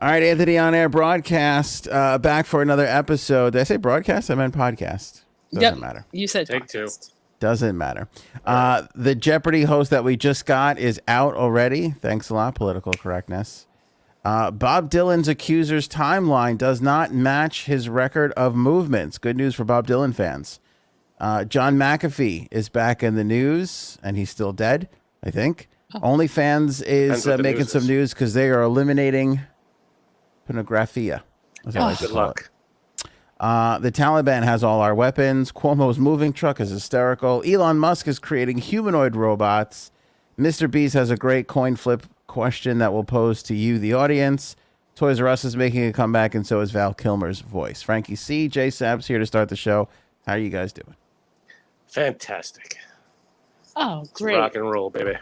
All right, Anthony on air broadcast back for another episode. Did I say broadcast? I meant podcast. Doesn't matter. You said Take podcast. Doesn't matter. The Jeopardy host that we just got is out already. Thanks a lot, political correctness. Bob Dylan's Accuser's timeline does not match his record of movements. Good news for Bob Dylan fans. John McAfee is back in the news, and he's still dead, I think. OnlyFans is making some news because they are eliminating pornography. Good luck. The Taliban has all our weapons. Cuomo's moving truck is hysterical. Elon Musk is creating humanoid robots. MrBeast has a great coin flip question that we'll pose to you, the audience. Toys R Us is making a comeback, and so is Val Kilmer's voice. Frankie C, J Sabs here to start the show. How are you guys doing? Fantastic. Oh, great. Rock and roll, baby.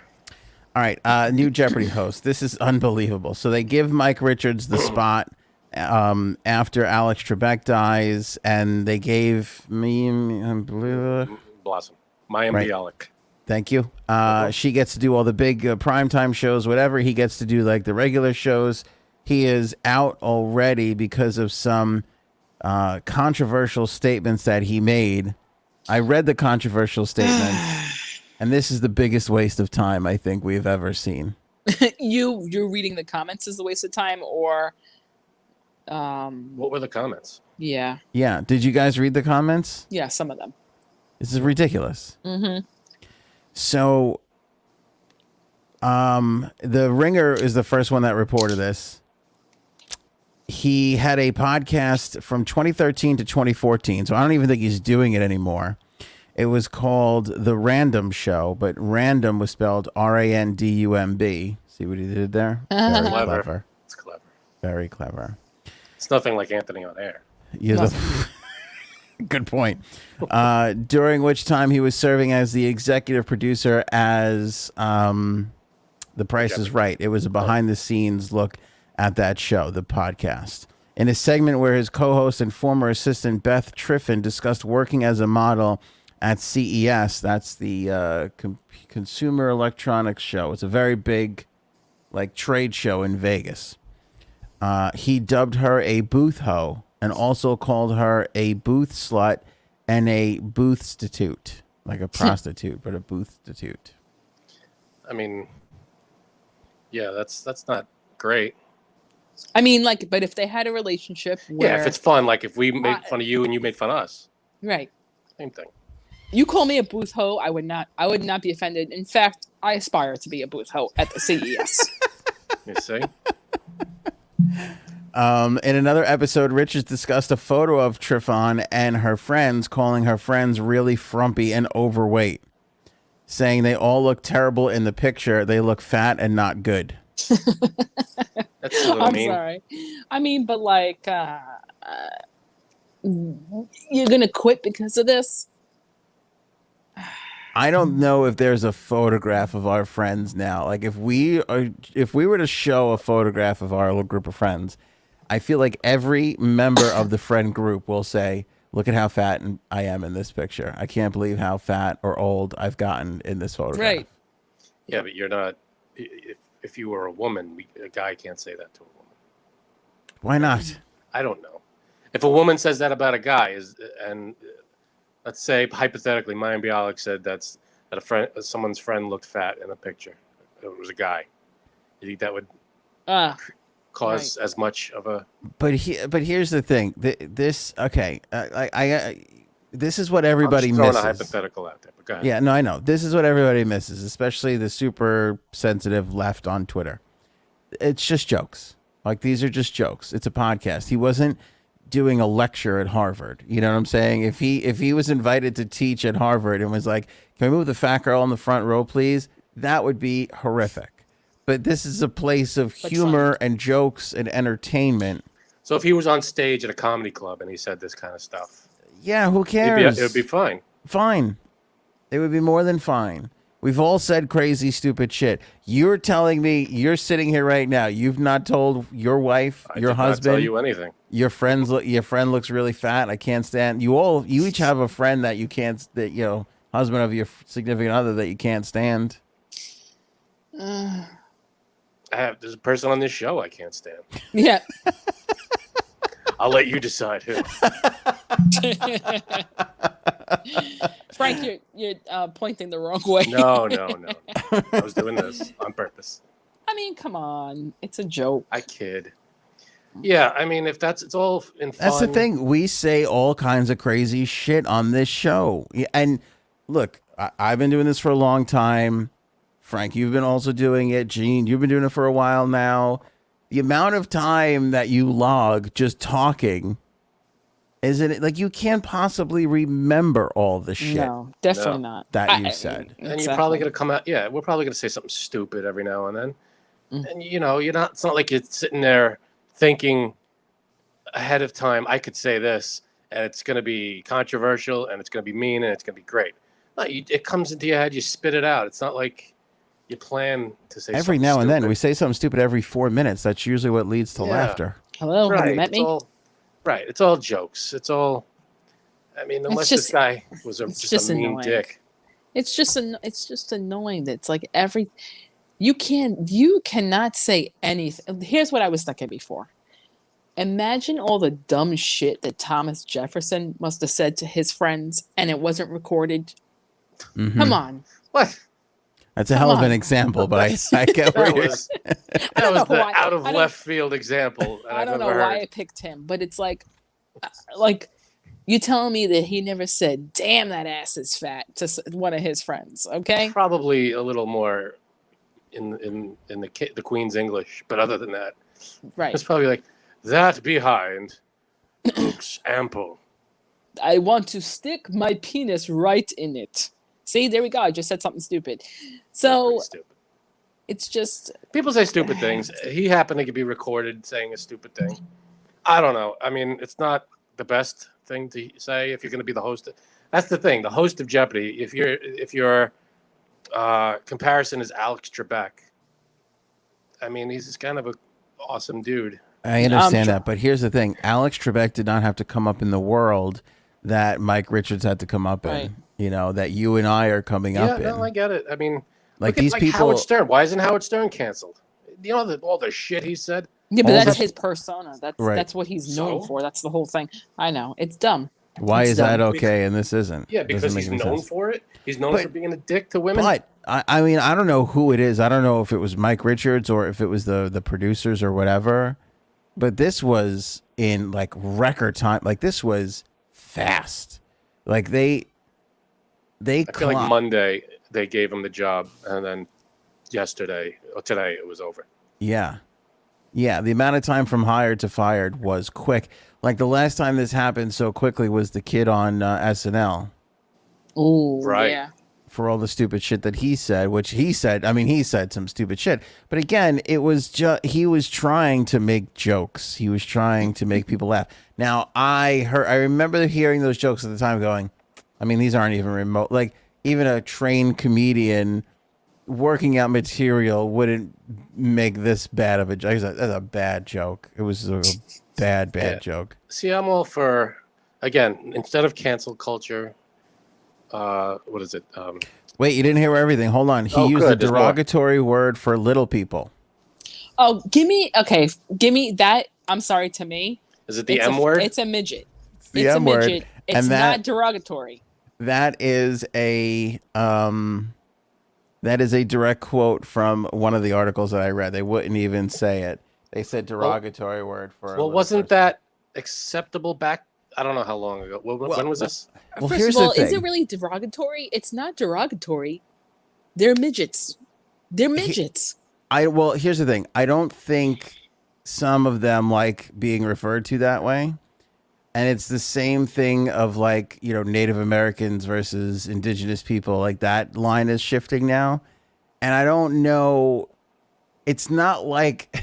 All right, new Jeopardy host. This is unbelievable. So they give Mike Richards the spot after Alex Trebek dies, and they gave me Blossom. Mayim Bialik. Thank you. She gets to do all the big primetime shows, whatever. He gets to do like the regular shows. He is out already because of some controversial statements that he made. I read the controversial statements, and this is the biggest waste of time I think we've ever seen. You're reading the comments is a waste of time, or what were the comments? Yeah. Yeah. Did you guys read the comments? Yeah, some of them. This is ridiculous. Mm-hmm. So, the Ringer is the first one that reported this. He had a podcast from 2013 to 2014, so I don't even think he's doing it anymore. It was called The Random Show, but random was spelled R-A-N-D-U-M-B. See what he did there? Very clever. It's clever. Very clever. It's nothing like Anthony on air. Good point. During which time he was serving as the executive producer as The Price is Right. It was a behind-the-scenes look at that show, the podcast. In a segment where his co-host and former assistant Beth Triffin discussed working as a model at CES, that's the Consumer Electronics Show. It's a very big trade show in Vegas. He dubbed her a booth hoe and also called her a booth slut and a boothstitute, like a prostitute, but a boothstitute. I mean, yeah, that's not great. I mean, but if they had a relationship where... Yeah, if it's fun, like if we made fun of you and you made fun of us. Right. Same thing. You call me a booth hoe, I would not be offended. In fact, I aspire to be a booth hoe at the CES. You see? In another episode, Richards discussed a photo of Triffon and her friends, calling her friends really frumpy and overweight, saying they all look terrible in the picture. They look fat and not good. That's what I mean. I'm sorry. I mean, but you're going to quit because of this? I don't know if there's a photograph of our friends now. Like if we were to show a photograph of our little group of friends, I feel like every member of the friend group will say, "Look at how fat I am in this picture. I can't believe how fat or old I've gotten in this photograph." Right. Yeah, but you're not. If you were a woman, a guy can't say that to a woman. Why not? I don't know. If a woman says that about a guy, let's say hypothetically, Mayim Bialik said that someone's friend looked fat in a picture. It was a guy. You think that would cause as much of a? But here's the thing. This is what everybody misses. I'm just throwing a hypothetical out there. But go ahead. Yeah, no, I know. This is what everybody misses, especially the super sensitive left on Twitter. It's just jokes. Like these are just jokes. It's a podcast. He wasn't doing a lecture at Harvard. You know what I'm saying? If he was invited to teach at Harvard and was like, "Can we move the fat girl in the front row, please?" That would be horrific. But this is a place of humor and jokes and entertainment. So if he was on stage at a comedy club and he said this kind of stuff, yeah, who cares? It would be fine. Fine. It would be more than fine. We've all said crazy, stupid shit. You're telling me you're sitting here right now. You've not told your wife, your husband, not tell you anything. Your friend looks really fat. I can't stand. You each have a friend that you can't. Husband of your significant other that you can't stand. There's a person on this show I can't stand. Yeah. I'll let you decide who. Frank, you're pointing the wrong way. No. I was doing this on purpose. I mean, come on. It's a joke. I kid. Yeah, I mean, if it's all in fun. That's the thing. We say all kinds of crazy shit on this show. And look, I've been doing this for a long time. Frank, you've been also doing it. Gene, you've been doing it for a while now. The amount of time that you log just talking, isn't it? Like, you can't possibly remember all the shit. No, definitely not. That you said. And you're probably going to come out. Yeah, we're probably going to say something stupid every now and then. And, you know, it's not like you're sitting there thinking ahead of time, I could say this, and it's going to be controversial, and it's going to be mean, and it's going to be great. No, it comes into your head, you spit it out. It's not like you plan to say every something now and then. stupid. We say something stupid every 4 minutes. That's usually what leads to laughter. Hello, have you met me? Right. It's all jokes. It's all, I mean, unless this guy was just a mean annoying. dick. It's just annoying. It's like you cannot say anything. Here's what I was thinking before. Imagine all the dumb shit that Thomas Jefferson must have said to his friends and it wasn't recorded. Mm-hmm. Come on. What? That's a hell of an example, but I get where you're. That was the out of left field example. I don't know why I picked him, but it's like you telling me that he never said, "Damn, that ass is fat" to one of his friends. Okay, probably a little more in the Queen's English, but other than that, right? It's probably like that behind looks ample. I want to stick my penis right in it. See, there we go. I just said something stupid. So it's just people say stupid things. He happened to be recorded saying a stupid thing. I don't know. I mean, it's not the best thing to say if you're going to be the host. That's the thing. The host of Jeopardy. If your comparison is Alex Trebek, I mean, he's just kind of a awesome dude. I understand that, but here's the thing: Alex Trebek did not have to come up in the world that Mike Richards had to come up in. You know, that you and I are coming up in. Yeah, no, I get it. I mean, like these people. Howard Stern. Why isn't Howard Stern canceled? You know all the shit he said. Yeah, but that's his persona. That's what he's known for. That's the whole thing. I know it's dumb. Why is that okay and this isn't? Yeah, because he's known for it. He's known for being a dick to women. But I mean, I don't know who it is. I don't know if it was Mike Richards or if it was the producers or whatever. But this was in like record time. Like this was fast. Like they I feel like Monday they gave him the job, and then today it was over. Yeah. The amount of time from hired to fired was quick. Like the last time this happened so quickly was the kid on SNL. Oh, right. Yeah. For all the stupid shit that he said, which he said, I mean, he said some stupid shit. But again, it was he was trying to make jokes. He was trying to make people laugh. Now, I remember hearing those jokes at the time going, I mean, these aren't even remote. Like, even a trained comedian working out material wouldn't make this bad of a joke. That's a bad joke. It was a bad joke. See, I'm all for, again, instead of cancel culture, what is it? Wait, you didn't hear everything. Hold on. He used a derogatory word for little people. Oh, give me that. I'm sorry, to me. Is it the M word? It's a midget. It's the M word. Midget. It's not derogatory. That is a direct quote from one of the articles that I read. They wouldn't even say it. They said derogatory word for. Well, wasn't that acceptable back? I don't know how long ago. When was this? Well, First here's of all, the thing. is it really derogatory? It's not derogatory. They're midgets. Here's the thing. I don't think some of them like being referred to that way. And it's the same thing of like, you know, Native Americans versus indigenous people. Like that line is shifting now. And I don't know. It's not like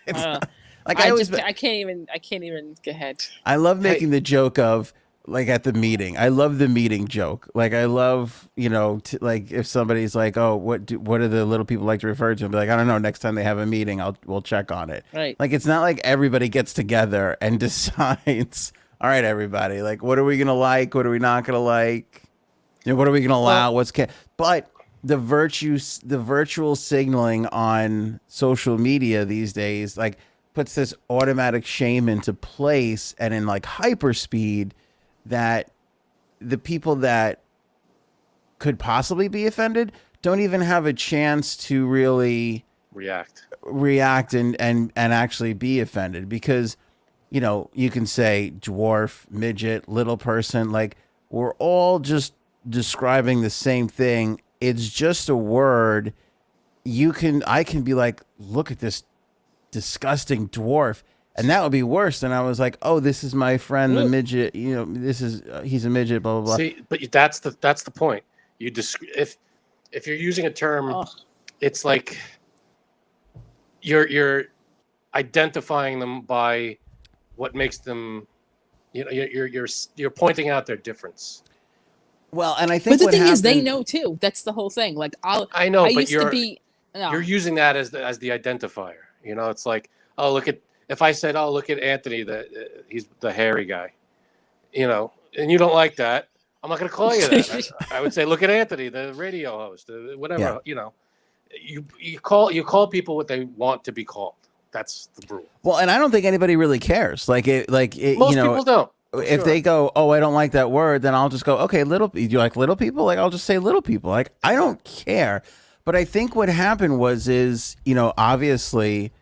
I can't even get ahead. I love making the joke of like at the meeting. I love the meeting joke. Like I love, you know, like if somebody's like, "Oh, what do the little people like to refer to?" And be like, "I don't know. Next time they have a meeting, we'll check on it." Right. Like it's not like everybody gets together and decides, "All right, everybody, like what are we gonna like? What are we not gonna like? You know, what are we gonna allow? But the virtual signaling on social media these days, like, puts this automatic shame into place and in like hyperspeed that the people that could possibly be offended don't even have a chance to really react and actually be offended, because you can say dwarf, midget, little person, like, we're all just describing the same thing. It's just a word. I can be like, look at this disgusting dwarf, and that would be worse than I was like, oh, this is my friend the midget, this is he's a midget, blah blah blah. See, but that's the point. If you're using a term, it's like you're identifying them by what makes them, you're pointing out their difference. Well, and I think, but the thing is, they know too. That's the whole thing. Like, I know, but you're using that as the identifier. It's like, oh, if I said, oh, look at Anthony, he's the hairy guy, and you don't like that, I'm not going to call you that. I would say, look at Anthony, the radio host, whatever. Yeah. You call people what they want to be called. That's the rule. Well, and I don't think anybody really cares. Most people don't. If they go, oh, I don't like that word, then I'll just go, okay, you like little people? Like, I'll just say little people. Like, I don't care. But I think what happened is, obviously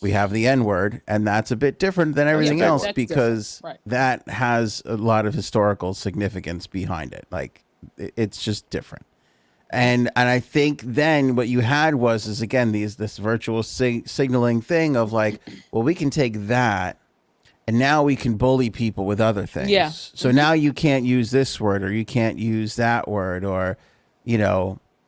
we have the N word, and that's a bit different than everything else, because that has a lot of historical significance behind it. Like, it's just different. And I think then what you had is again, this virtual signaling thing of like, well, we can take that and now we can bully people with other things. Yeah. So now you can't use this word, or you can't use that word, or,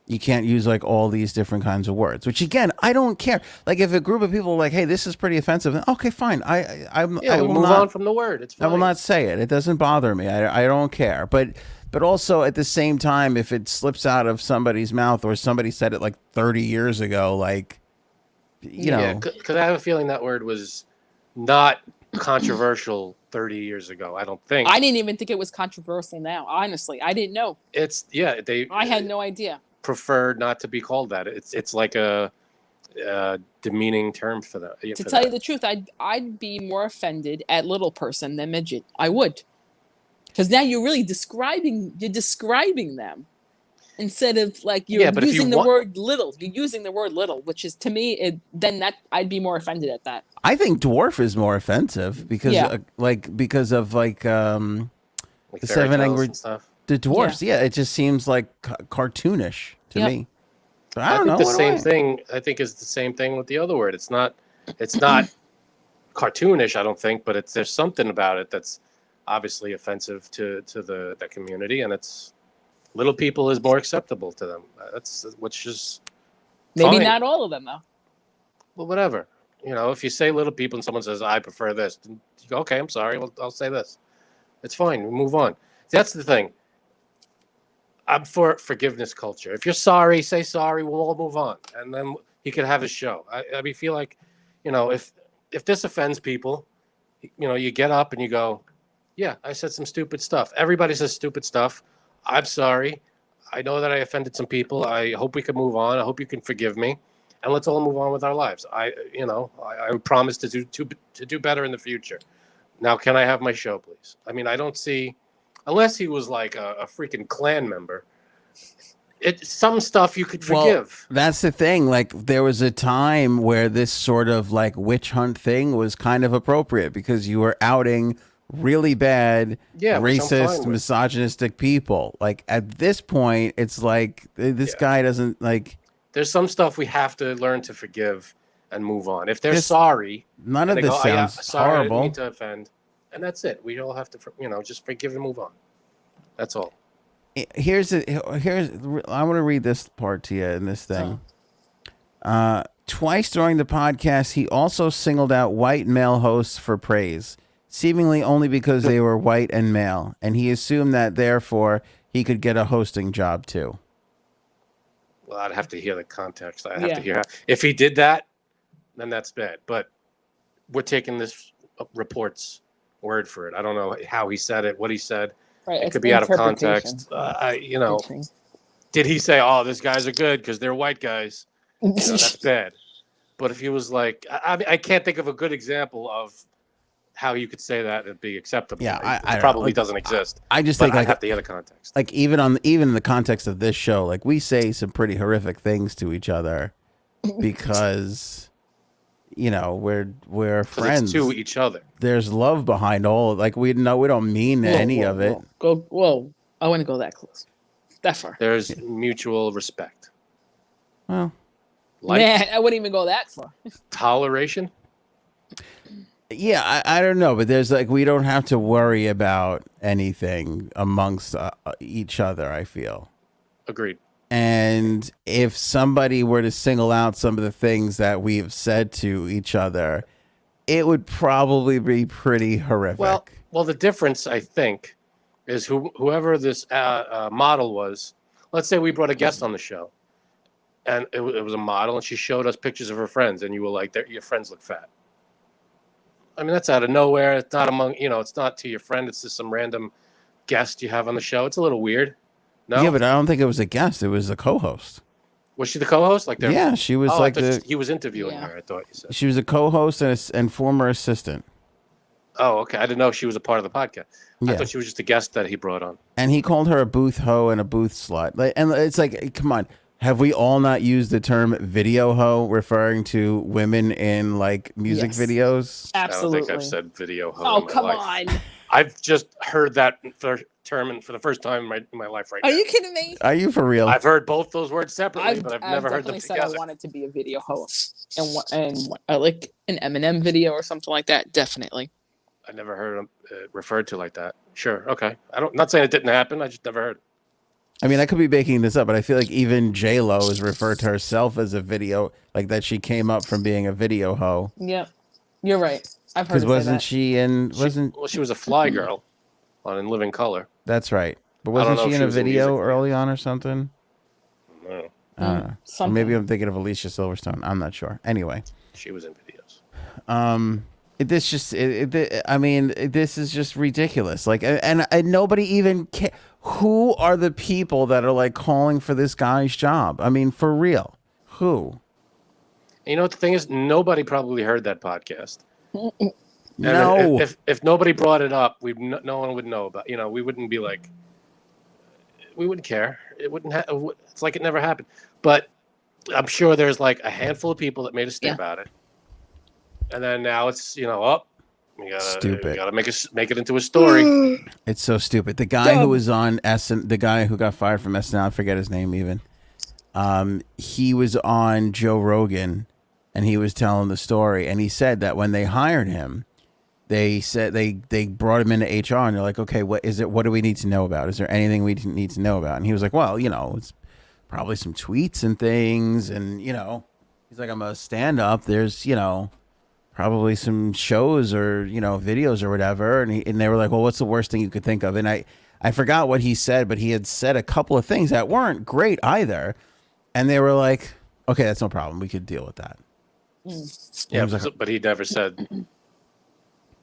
you can't use like all these different kinds of words, which again, I don't care. Like, if a group of people are like, hey, this is pretty offensive, then okay, fine. I will move on from the word. It's fine. I will not say it. It doesn't bother me. I don't care. But also at the same time, if it slips out of somebody's mouth, or somebody said it like 30 years ago, like, because I have a feeling that word was not controversial 30 years ago. I don't think. I didn't even think it was controversial now. Honestly, I didn't know. I had no idea. Prefer not to be called that. It's like a demeaning term for that. To tell you the truth, I'd be more offended at little person than midget. I would. Because now you're really describing them instead of like you're using the word little. You're using the word little, which is, to me, I'd be more offended at that. I think dwarf is more offensive because because of like the seven angry stuff. The dwarfs, it just seems like cartoonish to me. But I don't know. The same thing. I think is the same thing with the other word. It's not cartoonish. I don't think, but there's something about it that's obviously offensive to the community, and it's little people is more acceptable to them. Which is maybe fine. Not all of them though. Well, whatever. If you say little people and someone says I prefer this, then you go, okay, I'm sorry. Well, I'll say this. It's fine. We move on. That's the thing. I'm for forgiveness culture. If you're sorry, say sorry. We'll all move on, and then he could have his show. I feel like, if this offends people, you get up and you go, yeah, I said some stupid stuff. Everybody says stupid stuff. I'm sorry. I know that I offended some people. I hope we can move on. I hope you can forgive me, and let's all move on with our lives. I promise to do better in the future. Now, can I have my show, please? I mean, I don't see, unless he was like a freaking Klan member. Some stuff you could forgive. Well, that's the thing. Like, there was a time where this sort of like witch hunt thing was kind of appropriate, because you were outing really bad, racist, misogynistic people. Like, at this point, it's like this guy doesn't like. There's some stuff we have to learn to forgive and move on. If they're sorry, none of this sounds horrible. I didn't mean to offend, and that's it. We all have to, just forgive and move on. That's all. Here's I want to read this part to you in this thing. Twice during the podcast, he also singled out white male hosts for praise, seemingly only because they were white and male, and he assumed that therefore he could get a hosting job too. Well, I'd have to hear the context. I'd have to hear if he did that, then that's bad. But we're taking this report's word for it. I don't know how he said it, what he said. Right, it could be out of context. did he say, "Oh, these guys are good because they're white guys"? That's bad. But if he was like, I can't think of a good example of how you could say that and be acceptable. Yeah, It I don't know. probably Like, doesn't exist. I just But think I'd like have to hear the context. like even in the context of this show, like we say some pretty horrific things to each other because we're friends. It's to each other. There's love behind all. Like we don't mean any of it. Whoa! I wouldn't go that close, that far. There's mutual respect. Well, Man, I wouldn't even go that far. Toleration. yeah, I don't know, but there's like we don't have to worry about anything amongst each other. I feel. Agreed. And if somebody were to single out some of the things that we've said to each other, it would probably be pretty horrific. Well, the difference, I think, is whoever this model was. Let's say we brought a guest on the show, and it was a model, and she showed us pictures of her friends, and you were like, "Your friends look fat." I mean, that's out of nowhere. It's not it's not to your friend. It's just some random guest you have on the show. It's a little weird. No? Yeah, but I don't think it was a guest. It was a co-host. Was she the co-host? Yeah, she was he was interviewing her. I thought you said she was a co-host and former assistant. Oh, okay. I didn't know she was a part of the podcast. Yeah. I thought she was just a guest that he brought on. And he called her a booth hoe and a booth slut. And it's like, come on, have we all not used the term video hoe referring to women in like music videos? Absolutely. I don't think I've said video hoe. Oh, in my come life. on. I've just heard that term for the first time in my life right now. Are you kidding me? Are you for real? I've heard both those words separately, but I've never heard them definitely said together. I wanted to be a video host and like an Eminem video or something like that. Definitely. I never heard them referred to like that. Sure, okay. Not saying it didn't happen. I just never heard. I mean, I could be making this up, but I feel like even J-Lo has referred to herself as a video, like that she came up from being a video hoe. Yeah, you're right. I've heard. Because wasn't she in? She was a fly girl on In Living Color. That's right. But wasn't she in a video early on or something? No. I don't know. Or maybe I'm thinking of Alicia Silverstone. I'm not sure. Anyway, she was in videos. I mean, this is just ridiculous. Like, and nobody even who are the people that are like calling for this guy's job? I mean, for real, who? And you know what the thing is? Nobody probably heard that podcast. No. If nobody brought it up, no one would know about. We wouldn't be like, we wouldn't care. It wouldn't. It's like it never happened. But I'm sure there's like a handful of people that made a stink about it, and then now it's we gotta make it into a story. It's so stupid. The guy who was on the guy who got fired from SNL, I forget his name even. He was on Joe Rogan, and he was telling the story, and he said that when they hired him, they said they brought him into HR, and they're like, okay, what is it? What do we need to know about? Is there anything we need to know about? And he was like, well, it's probably some tweets and things, and he's like, I'm a stand-up. There's probably some shows or videos or whatever, and they were like, well, what's the worst thing you could think of? And I forgot what he said, but he had said a couple of things that weren't great either, and they were like, okay, that's no problem, we could deal with that. Yeah, but he never said.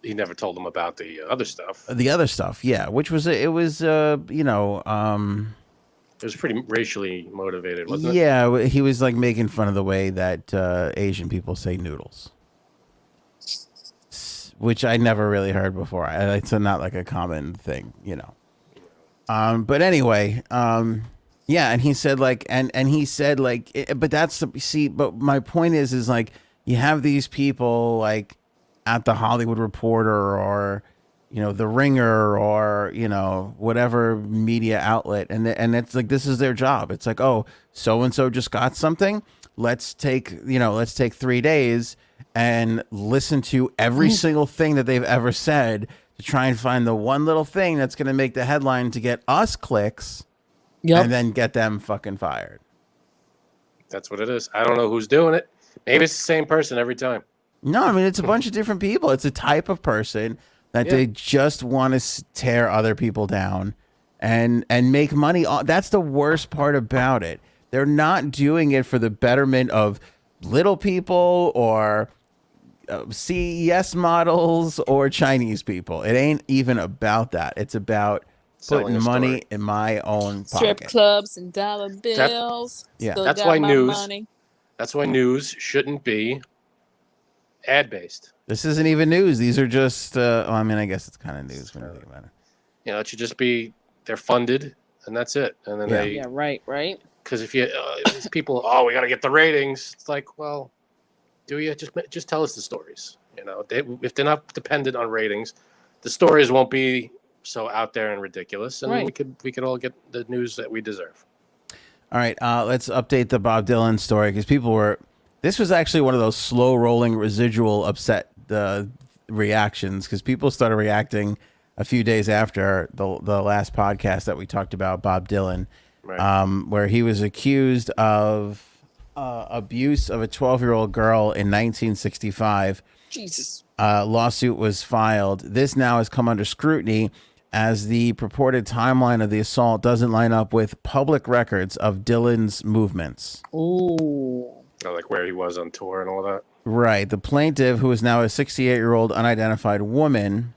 He never told them about the other stuff. The other stuff, yeah, which was it was It was pretty racially motivated, wasn't it? Yeah, he was like making fun of the way that Asian people say noodles, which I never really heard before. It's not like a common thing, But anyway, yeah, and he said like, and he said like, but but my point is like, you have these people like at the Hollywood Reporter or the Ringer or whatever media outlet, and it's like this is their job. It's like, oh, so and so just got something. Let's take 3 days and listen to every single thing that they've ever said to try and find the one little thing that's going to make the headline to get us clicks, and then get them fucking fired. That's what it is. I don't know who's doing it. Maybe it's the same person every time. No, I mean, it's a bunch of different people. It's a type of person that they just want to tear other people down and make money. That's the worst part about it. They're not doing it for the betterment of little people or CES models or Chinese people. It ain't even about that. It's about selling putting a money story. in my own Strip pocket. clubs and dollar bills. Yeah. Still That's got why my money. That's why news shouldn't be ad based. This isn't even news. These are just. I mean, I guess it's kind of news when you think about it. It should just be they're funded and that's it. And then Yeah, right. because if you these people, we got to get the ratings. It's like, well, do you just tell us the stories? If they're not dependent on ratings, the stories won't be so out there and ridiculous, and Right. we could all get the news that we deserve. All right, let's update the Bob Dylan story because people were. This was actually one of those slow rolling residual upset reactions because people started reacting a few days after the last podcast that we talked about Bob Dylan, Right. where he was accused of abuse of a 12-year-old girl in 1965. Jesus. Lawsuit was filed. This now has come under scrutiny as the purported timeline of the assault doesn't line up with public records of Dylan's movements. Ooh. Like where he was on tour and all that. Right. The plaintiff, who is now a 68-year-old unidentified woman,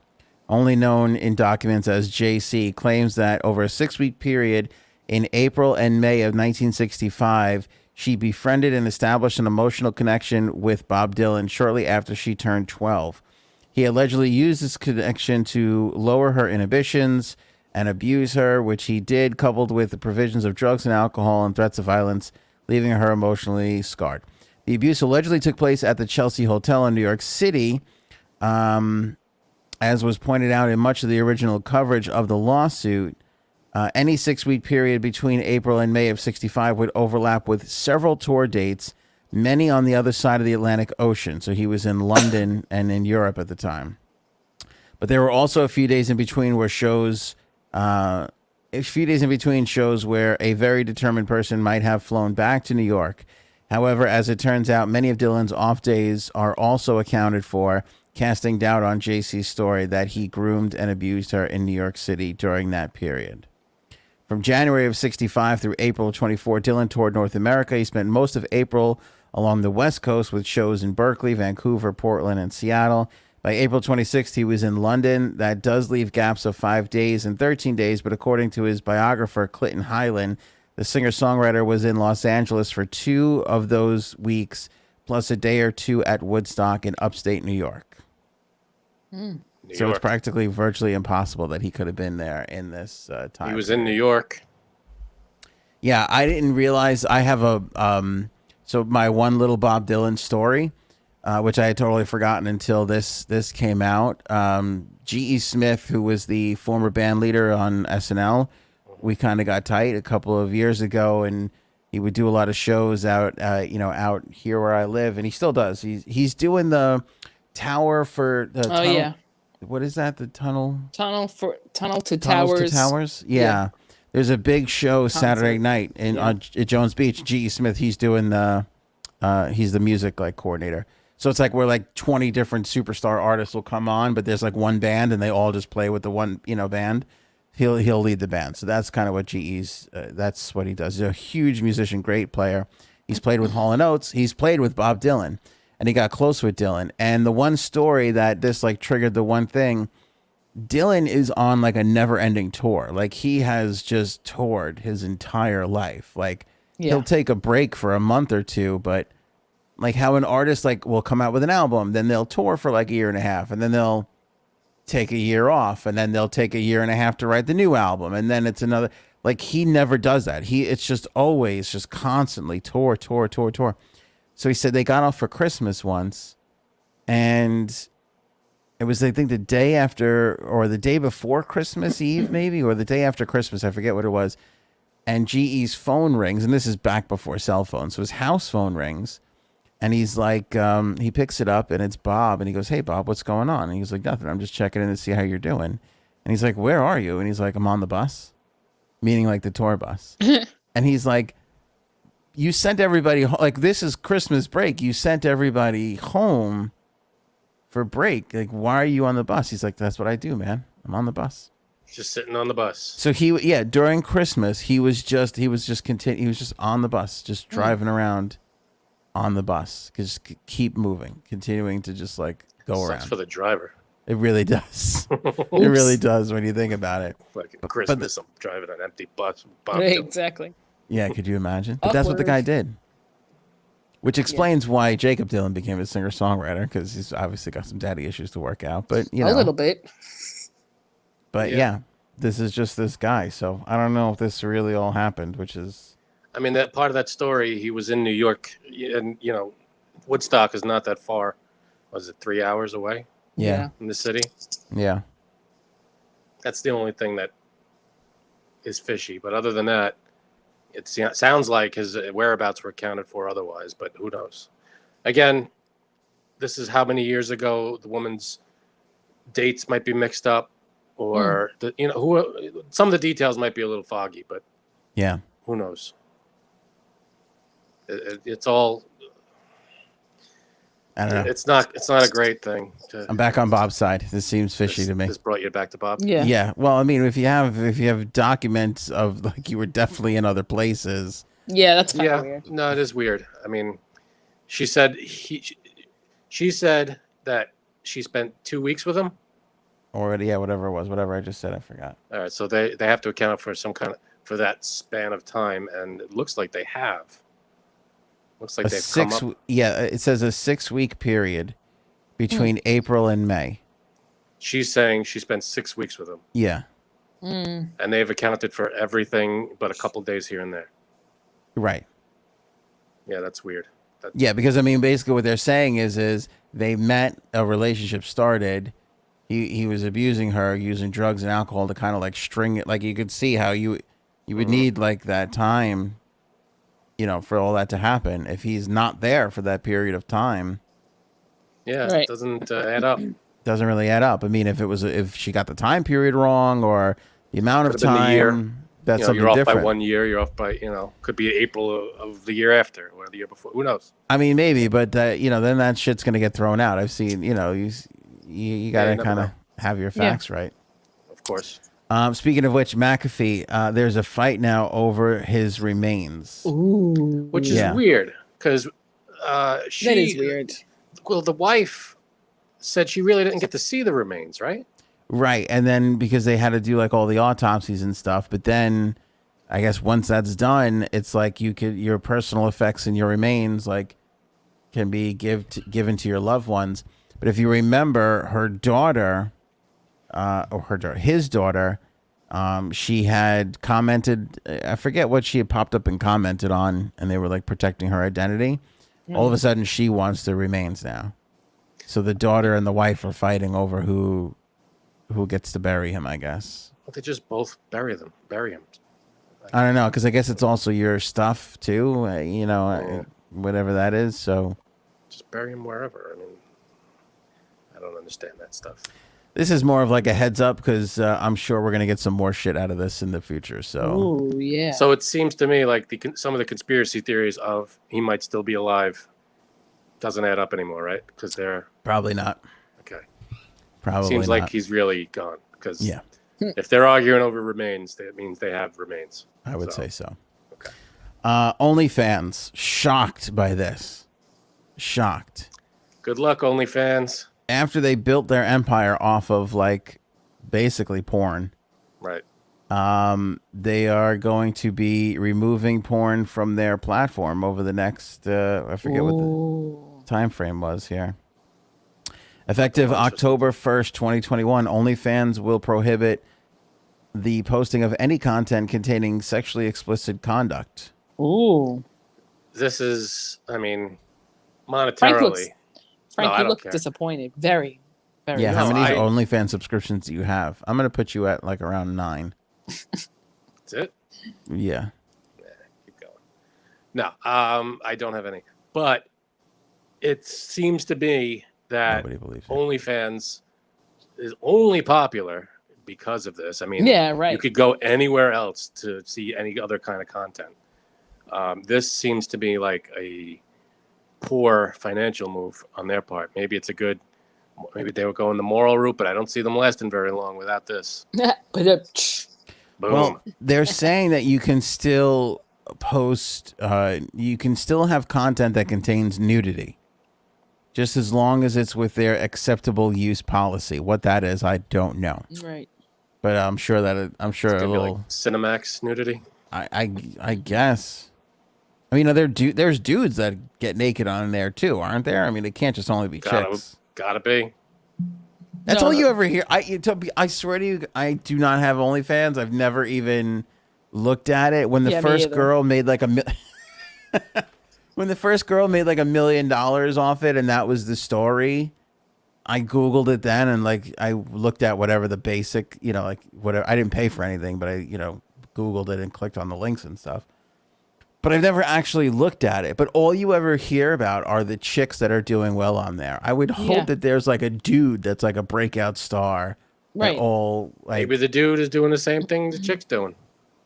only known in documents as JC, claims that over a 6-week period in April and May of 1965, she befriended and established an emotional connection with Bob Dylan shortly after she turned 12. He allegedly used this connection to lower her inhibitions and abuse her, which he did, coupled with the provisions of drugs and alcohol and threats of violence, leaving her emotionally scarred. The abuse allegedly took place at the Chelsea Hotel in New York City, as was pointed out in much of the original coverage of the lawsuit. Any 6-week period between April and May of 65 would overlap with several tour dates, many on the other side of the Atlantic Ocean. So he was in London and in Europe at the time. But there were also a few days in between where where a very determined person might have flown back to New York. However, as it turns out, many of Dylan's off days are also accounted for, casting doubt on JC's story that he groomed and abused her in New York City during that period. From January of 65 through April of 24, Dylan toured North America. He spent most of April along the West Coast with shows in Berkeley, Vancouver, Portland, and Seattle. By April 26th, he was in London. That does leave gaps of 5 days and 13 days, but according to his biographer, Clinton Hyland, the singer-songwriter was in Los Angeles for 2 of those weeks, plus a day or 2 at Woodstock in upstate New York. So it's practically virtually impossible that he could have been there in this time. He was in New York. Yeah, I didn't realize I have so my one little Bob Dylan story, which I had totally forgotten until this came out. G.E. Smith, who was the former band leader on SNL, we kind of got tight a couple of years ago, and he would do a lot of shows out here where I live, and he still does. He's doing the tower for the tunnel. Yeah. What is that? The tunnel Tunnel to Tunnels Towers. to Towers? Yeah. There's a big show Saturday night on at Jones Beach. G.E. Smith, he's doing he's the music coordinator. So it's where 20 different superstar artists will come on, but there's one band and they all just play with the one, band. He'll lead the band. So that's kind of what GE's that's what he does. He's a huge musician, great player. He's played with Hall & Oates. He's played with Bob Dylan, and he got close with Dylan. And the one story that this triggered the one thing, Dylan is on a never-ending tour. He has just toured his entire life. He'll take a break for a month or two, but how an artist will come out with an album, then they'll tour for a year and a half, and then they'll take a year off, and then they'll take a year and a half to write the new album, and then it's another. He never does that. It's just always just constantly tour. So he said they got off for Christmas once, and it was, I think, the day after or the day before Christmas Eve, maybe, or the day after Christmas. I forget what it was. And GE's phone rings, and this is back before cell phones. So his house phone rings, and he's he picks it up, and it's Bob, and he goes, "Hey, Bob, what's going on?" And he's like, "Nothing. I'm just checking in to see how you're doing." And he's like, "Where are you?" And he's like, "I'm on the bus," meaning the tour bus. And he's like, "You sent everybody this is Christmas break. You sent everybody home for break. Why are you on the bus?" He's like, "That's what I do, man. I'm on the bus." Just sitting on the bus. So during Christmas, he was just on the bus, just driving around on the bus. Just keep moving, continuing to just go around. Sucks for the driver. It really does. It Oops. really does when you think about it. Like at Christmas, I'm driving an empty bus. Right, exactly. Yeah, could you imagine? But that's what the guy did. Which explains why Jacob Dylan became a singer-songwriter, because he's obviously got some daddy issues to work out. But you know, a little bit. But yeah, this is just this guy. So I don't know if this really all happened, which is. I mean, that part of that story, he was in New York, and Woodstock is not that far. Was it 3 hours away? Yeah. In the city. Yeah. That's the only thing that is fishy. But other than that, it sounds like his whereabouts were accounted for otherwise. But who knows? Again, this is how many years ago. The woman's dates might be mixed up, or some of the details might be a little foggy. But yeah, who knows? It's all. I don't know. It's not a great thing. I'm back on Bob's side. This seems fishy to me. This brought you back to Bob. Yeah. Yeah. Well, I mean, if you have documents of like you were definitely in other places. Yeah, that's kind of weird. No, it is weird. I mean, she said she said that she spent 2 weeks with him. Or whatever it was, whatever I just said, I forgot. All right, so they have to account for for that span of time, and it looks like they have. Looks like they've come up. Yeah, it says a 6-week period between April and May. She's saying she spent 6 weeks with him. Yeah. And they've accounted for everything but a couple days here and there. Right. Yeah, that's weird. Yeah, because I mean, basically what they're saying is they met, a relationship started. He was abusing her, using drugs and alcohol to kind of like string it. Like you could see how you would need like that time, for all that to happen. If he's not there for that period of time. Yeah, it doesn't add up. Doesn't really add up. I mean, if she got the time period wrong or the amount of time, that's something you're off different. by 1 year. You're off by could be April of the year after or the year before. Who knows? I mean, maybe, but then that shit's gonna get thrown out. I've seen, you gotta kind of have your facts right. Of course. Speaking of which, McAfee, there's a fight now over his remains. Ooh. Which is weird because that is weird. Well, the wife said she really didn't get to see the remains, right? Right, and then because they had to do like all the autopsies and stuff, but then I guess once that's done, it's like your personal effects and your remains like can be given to your loved ones. But if you remember, her daughter, his daughter, she had commented. I forget what she had popped up and commented on, and they were like protecting her identity. All of a sudden, she wants the remains now. So the daughter and the wife are fighting over who gets to bury him, I guess. Well, they just both bury him. I don't know, because I guess it's also your stuff too, whatever that is. So just bury him wherever. I mean, I don't understand that stuff. This is more of like a heads up because I'm sure we're going to get some more shit out of this in the future. So, oh, yeah. So it seems to me like some of the conspiracy theories of he might still be alive doesn't add up anymore, right? Because they're probably not. Okay. Probably seems not. like he's really gone. Because yeah, if they're arguing over remains, that means they have remains. I would say so. Okay. OnlyFans shocked by this. Shocked. Good luck, OnlyFans. After they built their empire off of like basically porn, right? They are going to be removing porn from their platform over the next. I forget what the time frame was here. Effective October 1st, 2021, OnlyFans will prohibit the posting of any content containing sexually explicit conduct. Ooh. This is, I mean, monetarily. Frank, you look disappointed. Very, very. Yeah, how many OnlyFans subscriptions do you have? I'm going to put you at like around 9. That's it? Yeah. Keep going. No, I don't have any. But it seems to be that OnlyFans is only popular because of this. I mean, yeah, right. You could go anywhere else to see any other kind of content. This seems to be like a poor financial move on their part. Maybe they were going the moral route, but I don't see them lasting very long without this. Boom. Well, they're saying that you can still post, you can still have content that contains nudity. just as long as it's with their acceptable use policy. What that is, I don't know. Right. But I'm sure that I'm sure It's a gonna be little. like Cinemax nudity. I guess. I mean, there's dudes that get naked on there too, aren't there? I mean, it can't just only be chicks. Gotta be. That's No. all you ever hear. I swear to you, I do not have OnlyFans. I've never even looked at it. When the Yeah, me first either. girl made like when the first girl made like $1 million off it, and that was the story, I Googled it then, and like I looked at whatever the basic, like whatever. I didn't pay for anything, but I, Googled it and clicked on the links and stuff. But I've never actually looked at it. But all you ever hear about are the chicks that are doing well on there. I would hope that there's like a dude that's like a breakout star. Right. All like, Maybe the dude is doing the same thing the chick's doing.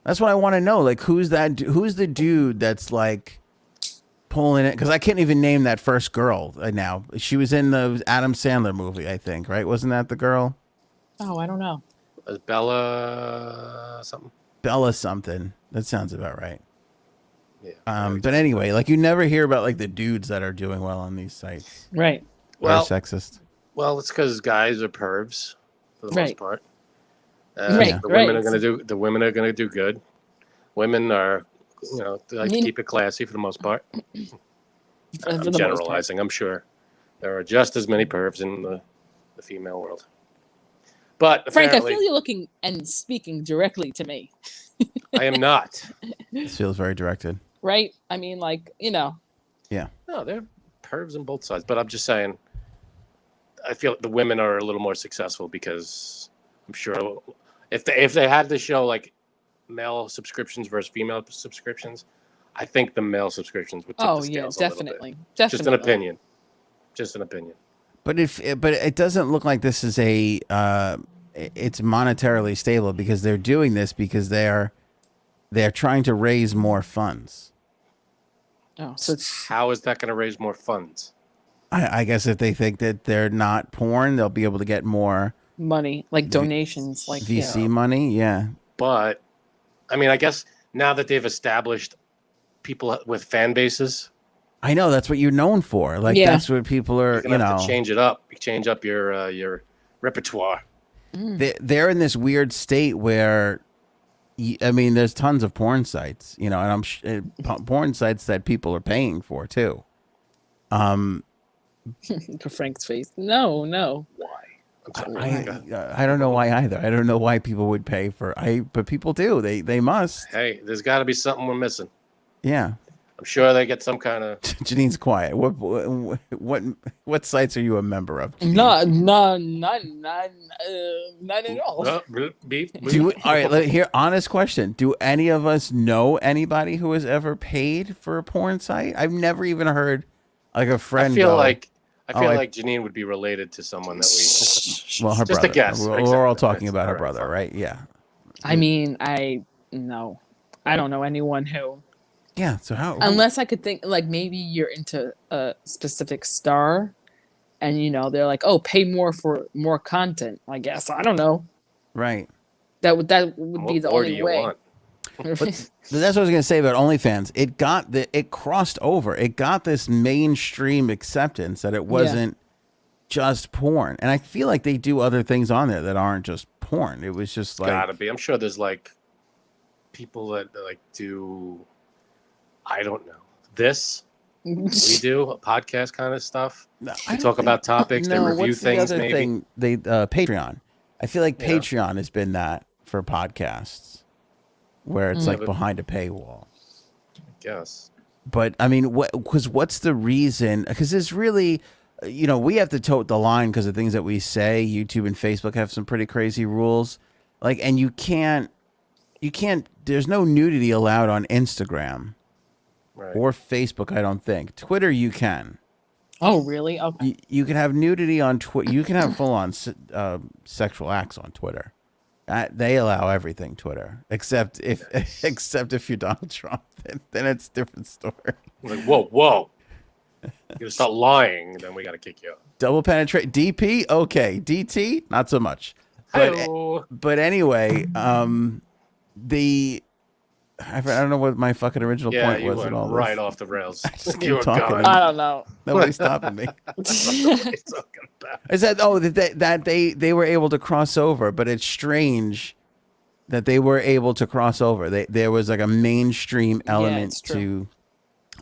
that's what I want to know. Like, who's the dude that's like pulling it? Because I can't even name that first girl now. She was in the Adam Sandler movie, I think, right? Wasn't that the girl? Oh, I don't know. Bella something. Bella something. That sounds about right. Yeah. But anyway, like you never hear about like the dudes that are doing well on these sites. Right. Well, sexist. Well, it's because guys are pervs for the most part. Right. The women are gonna do good. Women are, they like to keep it classy for the most part. I'm generalizing. I'm sure there are just as many pervs in the female world. But Frank, I feel you looking and speaking directly to me. I am not. This feels very directed. Right? I mean, like, Yeah. No, they're pervs on both sides. But I'm just saying, I feel the women are a little more successful because I'm sure if they had the show like male subscriptions versus female subscriptions, I think the male subscriptions would tip the scales a little bit. Definitely. Just an opinion. Just an opinion. But it doesn't look like this is it's monetarily stable because they're doing this because they're trying to raise more funds. Oh, so how is that going to raise more funds? I guess if they think that they're not porn, they'll be able to get more money, like donations, like VC money. Yeah. But I mean, I guess now that they've established people with fan bases, I know that's what you're known for. Like that's what people are. You're gonna have to change it up. You change up your repertoire. They're in this weird state where, I mean, there's tons of porn sites, and I'm porn sites that people are paying for too. For Frank's face, no. Why? I don't know why either. I don't know why people would pay for. But people do. They must. Hey, there's got to be something we're missing. Yeah. I'm sure they get some kind of. Janine's quiet. What sites are you a member of? Not at all. All right, here, honest question. Do any of us know anybody who has ever paid for a porn site? I've never even heard like a friend. I feel like Janine would be related to someone that we. Well, her just brother. a guess. We're all talking about her brother, right? Yeah. I mean, I don't know anyone who. Yeah. So how? Unless I could think, like maybe you're into a specific star, and they're like, oh, pay more for more content. I guess I don't know. Right. That would be the only way. But that's what I was gonna say about OnlyFans. It crossed over. It got this mainstream acceptance that it wasn't just porn, and I feel like they do other things on there that aren't just porn. It was just like gotta be. I'm sure there's like people that like do. I don't know. We do a podcast kind of stuff. We talk about topics. They review things. Maybe Patreon. I feel like Patreon has been that for podcasts, where it's like behind a paywall. I guess. But I mean, what's the reason? Because it's really, we have to tote the line because of things that we say. YouTube and Facebook have some pretty crazy rules. Like, and you can't. There's no nudity allowed on Instagram. Right. Or Facebook, I don't think. Twitter, you can. Oh, really? Okay. You can have nudity on Twitter. You can have full-on sexual acts on Twitter. They allow everything Twitter, except if you're Donald Trump. Then it's a different story. Like whoa, you're gonna start lying, then we gotta kick you out. Double penetrate DP, okay. DT, not so much. But anyway, I don't know what my fucking original Yeah, point you was went at all right this. off the rails. just You keep were talking going. and- I don't know. Nobody's stopping me. What are you talking about? I said, that they were able to cross over, but it's strange that they were able to cross over. There was like a mainstream Yeah, element it's true.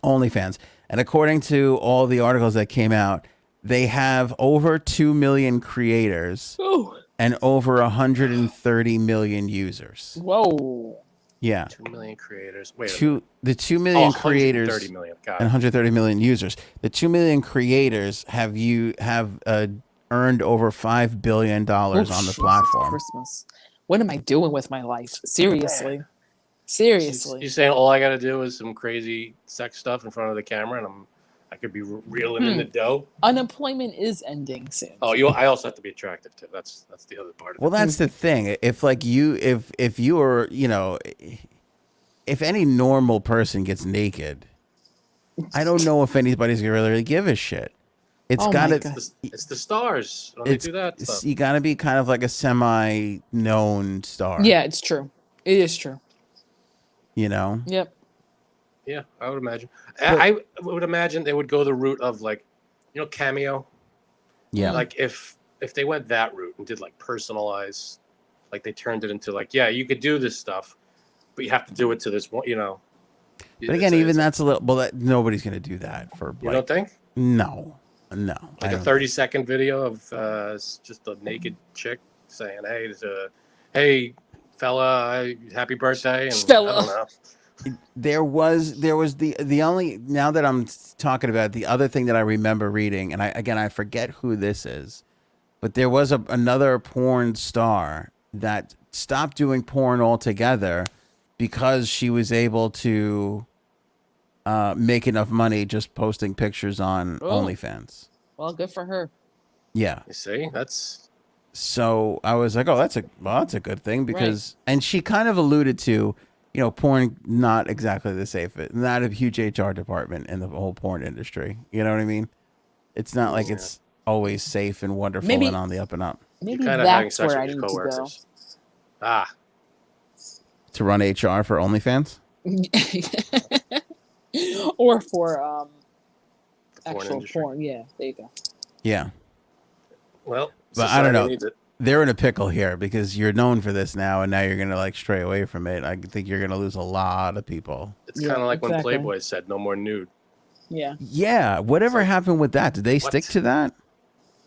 to OnlyFans, and according to all the articles that came out, they have over 2 million creators Oh, and over 130 million users. whoa. Yeah, 2 million creators. Wait a minute. the 2 Oh, million 130 creators million. and Got it. 130 million users. The 2 million creators have earned over $5 billion on the Jesus platform. Christmas. What am I doing with my life? Seriously. You Seriously. saying all I got to do is some crazy sex stuff in front of the camera, and I could be reeling in the dough. Unemployment is ending soon. Oh, I also have to be attractive too. That's the other part of it. Well, that's the thing. If like if you were, if any normal person gets naked, I don't know if anybody's gonna really give a shit. It's Oh my gotta, God. It's the stars. When they do that stuff. you gotta be kind of like a semi-known star. Yeah, it's true. It is true. Yep. Yeah, I would imagine. I would imagine they would go the route of like, Cameo. Yeah. Like if they went that route and did like personalize, like they turned it into like, yeah, you could do this stuff, but you have to do it to this one, But again, even that's a little. Well, nobody's gonna do that for. You don't think? No. Like a 30-second video of just a naked chick saying, "Hey, fella, happy birthday," and Fella. I don't know. There was the only, now that I'm talking about it, the other thing that I remember reading, and I forget who this is, but there was another porn star that stopped doing porn altogether because she was able to make enough money just posting pictures on OnlyFans. Well, good for her. Yeah. You see, that's So I was like, oh, that's a good thing because, and she kind of alluded to, porn not exactly the safest, not a huge HR department in the whole porn industry. You know what I mean? It's not like it's always safe and wonderful and on the up and up. Maybe kind of having that's sex where I with need your to go. coworkers. Ah, To run HR for OnlyFans? Or for actual industry. porn. Yeah, there you go. Yeah. Well, But I don't know. needs it. They're in a pickle here because you're known for this now, and now you're gonna like stray away from it. I think you're gonna lose a lot of people. It's Yeah, kind of like when exactly. Playboy said, "No more nude." Yeah. Yeah. Whatever happened with that? Did they stick to that?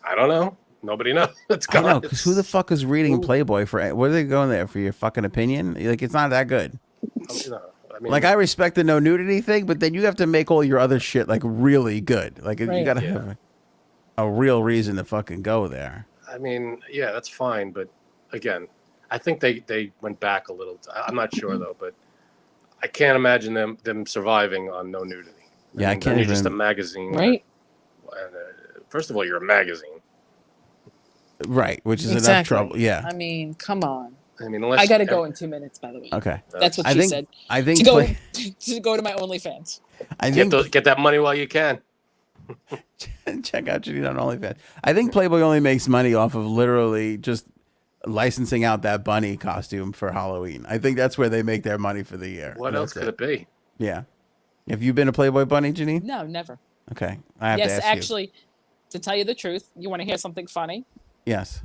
I don't know. Nobody knows. It's I gone. know, because who the fuck is reading Playboy for? What are they going there for? Your fucking opinion? Like, it's not that good. I mean, Like, I respect the no nudity thing, but then you have to make all your other shit like really good. Like, you Right. gotta have a real reason to fucking go there. I mean, yeah, that's fine, but again, I think they went back a little. I'm not sure though, but I can't imagine them surviving on no nudity. Yeah, I can't You're just a even. magazine, Right. And, first of all, you're a magazine. Right, which is enough Exactly. trouble. Yeah. I mean, come on. I mean, unless I gotta go in 2 minutes, by the way. Okay. That's what I she think. said. I think. To go to go to my OnlyFans. I think. Get that money while you can. Check out Janine on OnlyFans. I think Playboy only makes money off of literally just licensing out that bunny costume for Halloween. I think that's where they make their money for the year. What else could it be? Yeah. Have you been a Playboy bunny, Janine? No, never. Okay. I have to Yes, ask actually, to tell you the truth, you want to hear something funny you. Yes.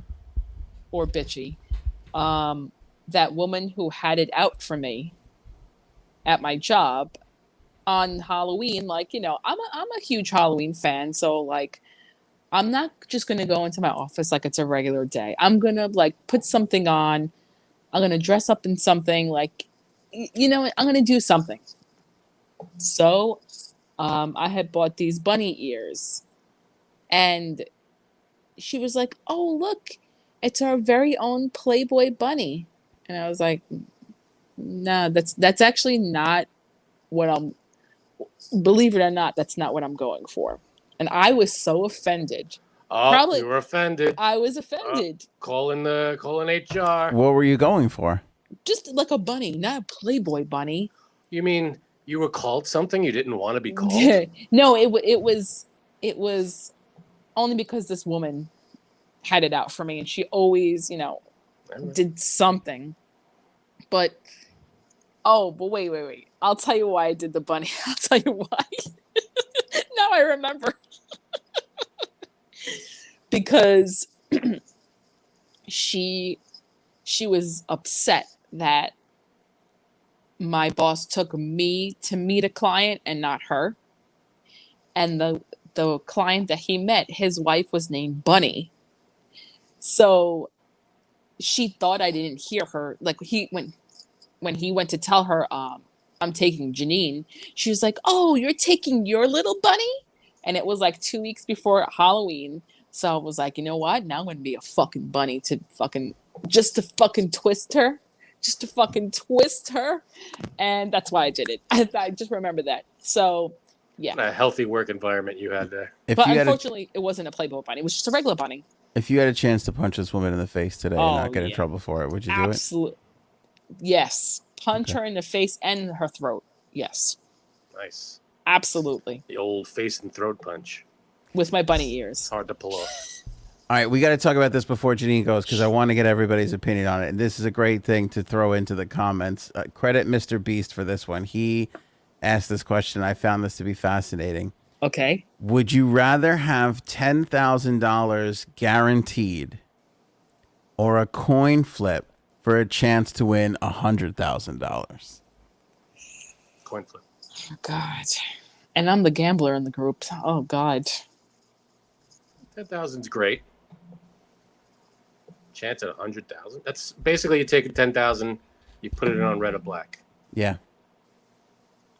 or bitchy? That woman who had it out for me at my job on Halloween, like, I'm a huge Halloween fan, so like I'm not just gonna go into my office like it's a regular day. I'm gonna like put something on. I'm gonna dress up in something like, I'm gonna do something. So, I had bought these bunny ears, and she was like, "Oh, look, it's our very own Playboy bunny," and I was like, "No, that's actually not what I'm. Believe it or not, that's not what I'm going for." And I was so offended. Oh, Probably- you were offended. I was offended. Calling HR. What were you going for? Just like a bunny, not a Playboy bunny. You mean you were called something you didn't want to be called? No, it was only because this woman had it out for me, and she always, did something. But Oh, but wait. I'll tell you why I did the bunny. I'll tell you why. Now I remember. Because she was upset that my boss took me to meet a client and not her. And the client that he met, his wife was named Bunny. So she thought I didn't hear her. Like when he went to tell her I'm taking Janine, she was like, "Oh, you're taking your little bunny?" And it was like 2 weeks before Halloween. So I was like, you know what? Now I'm gonna be a fucking bunny to fucking just to fucking twist her. Just to fucking twist her. And that's why I did it. I just remember that. So yeah. A healthy work environment you had there. But unfortunately, it wasn't a Playboy bunny. It was just a regular bunny. If you had a chance to punch this woman in the face today and not get in trouble for it, would you do it? Absolutely. Yes. Punch her in the face and her throat. Yes. Nice. Absolutely. The old face and throat punch. With my bunny ears. It's hard to pull off. All right, we got to talk about this before Janine goes because I want to get everybody's opinion on it. And this is a great thing to throw into the comments. Credit MrBeast for this one. He asked this question. I found this to be fascinating. Okay. Would you rather have $10,000 guaranteed or a coin flip for a chance to win $100,000? Coin flip. Oh, God. And I'm the gambler in the group. Oh, God. 10,000's great. Chance at 100,000. That's basically you take 10,000, you put it on red or black. Yeah.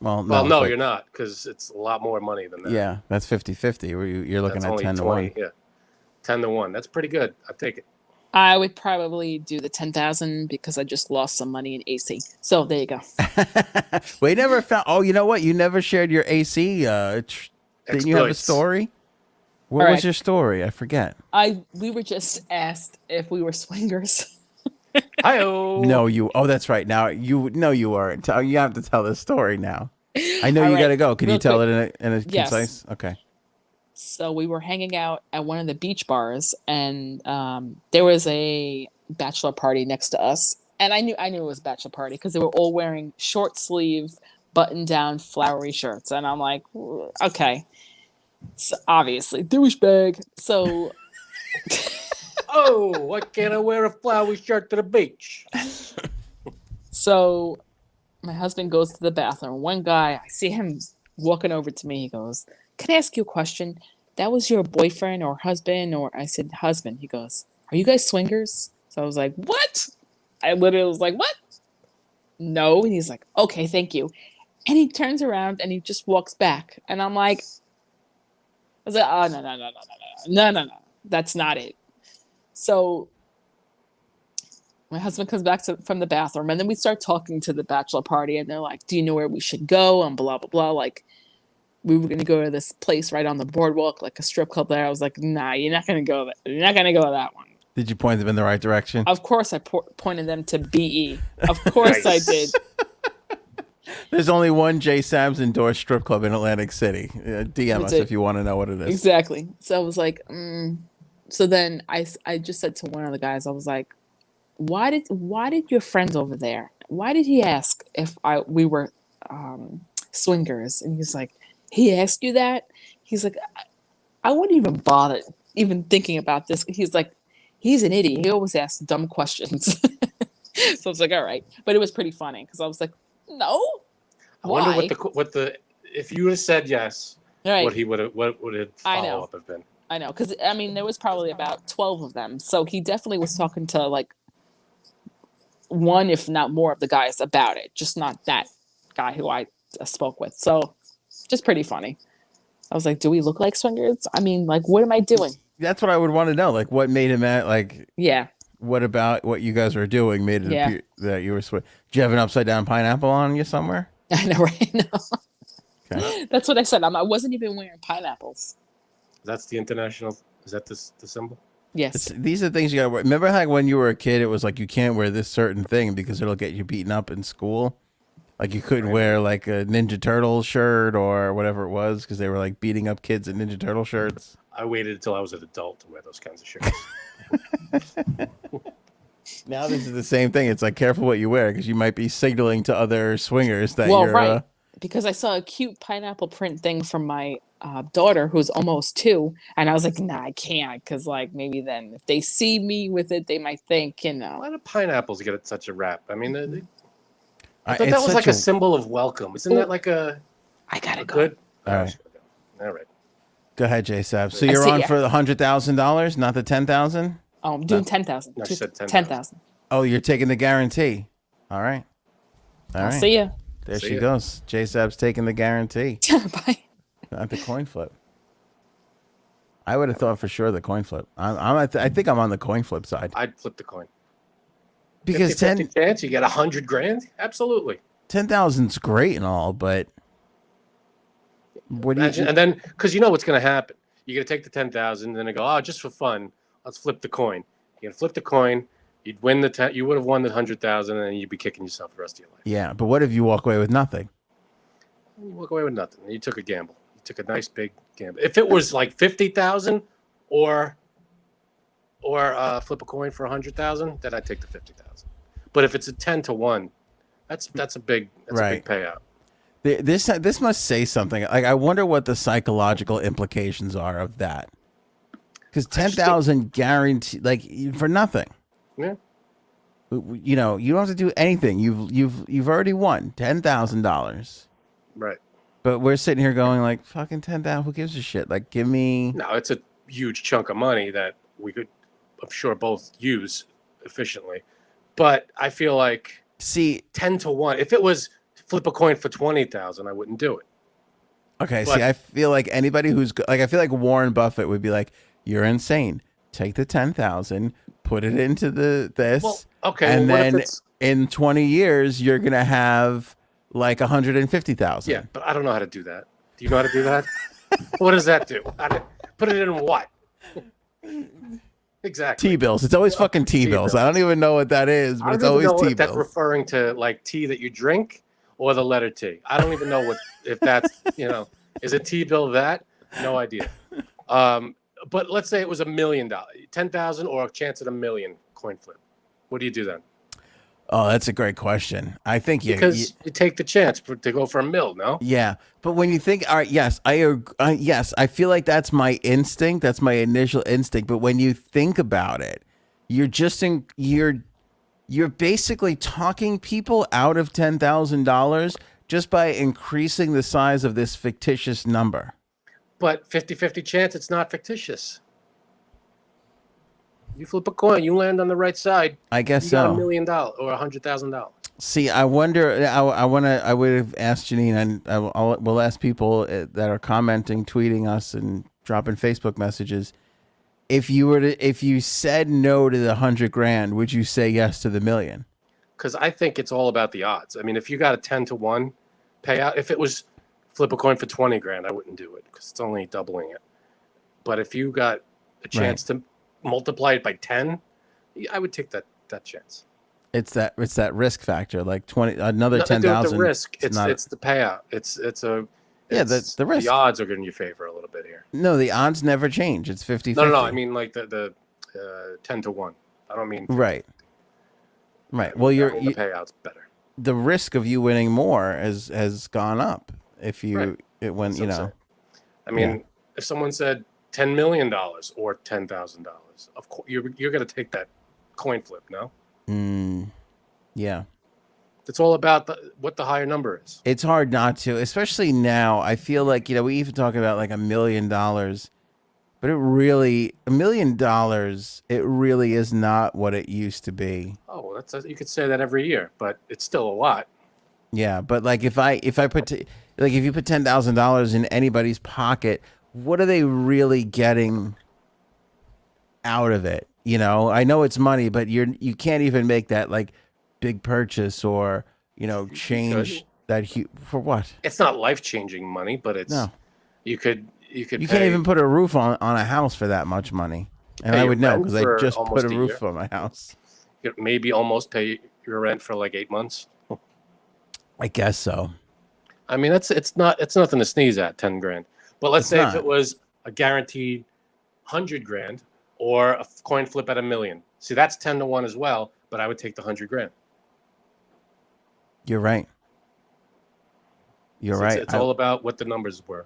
Well, no, you're not, because it's a lot more money than that. Yeah, that's 50-50. You're looking at 10 to 1. Yeah, 10 to 1. That's pretty good. I'll take it. I would probably do the 10,000 because I just lost some money in AC. So there you go. We never found. Oh, you know what? You never shared your AC. Didn't you have a story? What was your story? I forget. We were just asked if we were swingers. Hi-oh. No, you. Oh, that's right. Now you weren't. You have to tell this story now. I know you got to go. Can you tell it in a concise? Okay. So we were hanging out at one of the beach bars, and there was a bachelor party next to us, and I knew it was a bachelor party because they were all wearing short sleeve, button down, flowery shirts, and I'm like, okay, so obviously douchebag. So. Oh, why can't I wear a flowery shirt to the beach? So my husband goes to the bathroom. One guy, I see him walking over to me. He goes, "Can I ask you a question? That was your boyfriend or husband?" Or I said, "Husband." He goes, "Are you guys swingers?" So I was like, "What?" I literally was like, "What?" No. And he's like, "Okay, thank you." And he turns around and he just walks back. And I'm like, "Oh, no. That's not it." So my husband comes back from the bathroom, and then we start talking to the bachelor party, and they're like, "Do you know where we should go?" And blah, blah, blah. Like, we were going to go to this place right on the boardwalk, like a strip club there. I was like, "Nah, you're not going to go there. You're not going to go to that one." Did you point them in the right direction? Of course, I pointed them to BE. Of course I did. There's only one Jay Sam's endorsed strip club in Atlantic City. DM us if you want to know what it is. Exactly. So I was like, So then I just said to one of the guys, I was like, why did your friends over there, why did he ask if we were swingers? And he's like, he asked you that? He's like, I wouldn't even bother even thinking about this. He's like, he's an idiot. He always asks dumb questions. So I was like, all right. But it was pretty funny because I was like, no. I wonder what the if you would have said yes, right, what would it follow up have been? I know, because I mean there was probably about 12 of them, so he definitely was talking to like one, if not more, of the guys about it, just not that guy who I spoke with. So just pretty funny. I was like, do we look like swingers? I mean, like, what am I doing? That's what I would want to know. Like, what made him yeah. What about what you guys were doing made it appear that you were swinging? Did you have an upside down pineapple on you somewhere? I know, right? No. Okay. That's what I said. I wasn't even wearing pineapples. That's the international. Is that the symbol? Yes. These are things you gotta wear. Remember how when you were a kid, it was like you can't wear this certain thing because it'll get you beaten up in school. Like you couldn't wear like a Ninja Turtle shirt or whatever it was because they were like beating up kids in Ninja Turtle shirts. I waited until I was an adult to wear those kinds of shirts. Now this is the same thing. It's like careful what you wear because you might be signaling to other swingers that Well, you're. right. Because I saw a cute pineapple print thing from my daughter who's almost 2. And I was like, nah, I can't. Because, like, maybe then if they see me with it, they might think, Why do pineapples get such a rap? I mean, I thought it's that was like such a symbol of welcome. Isn't that like a I gotta go. good? All right. All right. Go ahead, J Sab. So you're on for the $100,000, not the 10,000. Oh, I'm doing 10,000. No, she said 10,000. Oh, you're taking the guarantee. All right. All I'll right. see ya. There See she ya. goes. J Sab's taking the guarantee. Bye. Not the coin flip. I would have thought for sure the coin flip. I think I'm on the coin flip side I'd flip the coin. because 50 chance you get $100,000. Absolutely. 10,000's great and all, but what do Imagine, you? and then because you know what's going to happen, you're going to take the 10,000, then they go, oh, just for fun, let's flip the coin. You're going to flip the coin. You'd win the you would have won the 100,000, and then you'd be kicking yourself the rest of your life. Yeah, but what if you walk away with nothing? You walk away with nothing. You took a gamble. You took a nice big gamble. If it was like 50,000 or flip a coin for 100,000, then I'd take the 50,000. But if it's a 10 to 1, that's a big payout. This must say something. Like I wonder what the psychological implications are of that. Because 10,000 guaranteed, like for nothing. Yeah. You know, you don't have to do anything. You've already won $10,000. Right. But we're sitting here going like, fucking 10,000. Who gives a shit? Like, give me. No, it's a huge chunk of money that we could, I'm sure, both use efficiently. But I feel like 10 to 1. If it was flip a coin for 20,000, I wouldn't do it. Okay. But, I feel like anybody who's like, I feel like Warren Buffett would be like, you're insane. Take the 10,000, put it into this. Well, okay. And well, then in 20 years, you're going to have like 150,000. Yeah, but I don't know how to do that. Do you know how to do that? What does that do? Put it in what? Exactly. T-bills. It's always fucking T-bills. I don't even know what that is, but it's always T-bills. That's referring to like tea that you drink or the letter T. I don't even know if that's, is a T-bill that? No idea. But let's say it was $1 million, 10,000 or a chance at $1 million coin flip. What do you do then? Oh, that's a great question. I think you take the chance to go for $1 million, no? Yeah, but when you think, all right, yes, I feel like that's my instinct. That's my initial instinct. But when you think about it, you're basically talking people out of $10,000 just by increasing the size of this fictitious number. But 50-50 chance it's not fictitious. You flip a coin, you land on the right side. I guess you so. got $1 million or $100,000. See, I wonder. I would have asked Janine, and we'll ask people that are commenting, tweeting us, and dropping Facebook messages. If you said no to the $100,000, would you say yes to the $1 million? Because I think it's all about the odds. I mean, if you got a 10 to 1 payout, if it was flip a coin for $20,000, I wouldn't do it because it's only doubling it. But if you got a chance to multiply it by 10, I would take that chance. It's that risk factor, like another 10,000. The risk, it's the payout. The risk. The odds are in your favor a little bit here. No, the odds never change. It's 50-50. No. I mean like the 10 to 1. I don't mean 50. Right. Well, the payout's better. The risk of you winning more has gone up if you I mean, if someone said $10 million or $10,000, of course you're going to take that coin flip, no? Yeah. It's all about what the higher number is. It's hard not to, especially now. I feel like, we even talk about like $1 million, but $1 million, it really is not what it used to be. Oh, you could say that every year, but it's still a lot. Yeah, but like if you put $10,000 in anybody's pocket, what are they really getting out of it? I know it's money, but you can't even make that like big purchase change that for what? It's not life-changing money, but it's you can't even put a roof on a house for that much money. And I would know because I just put a roof on my house. You could maybe almost pay your rent for like 8 months. I guess so. I mean, it's nothing to sneeze at, $10,000. But let's say if it was a guaranteed $100,000 or a coin flip at $1 million. See, that's 10 to 1 as well. but I would take the 100 grand. You're right. You're So right. It's all about what the numbers were.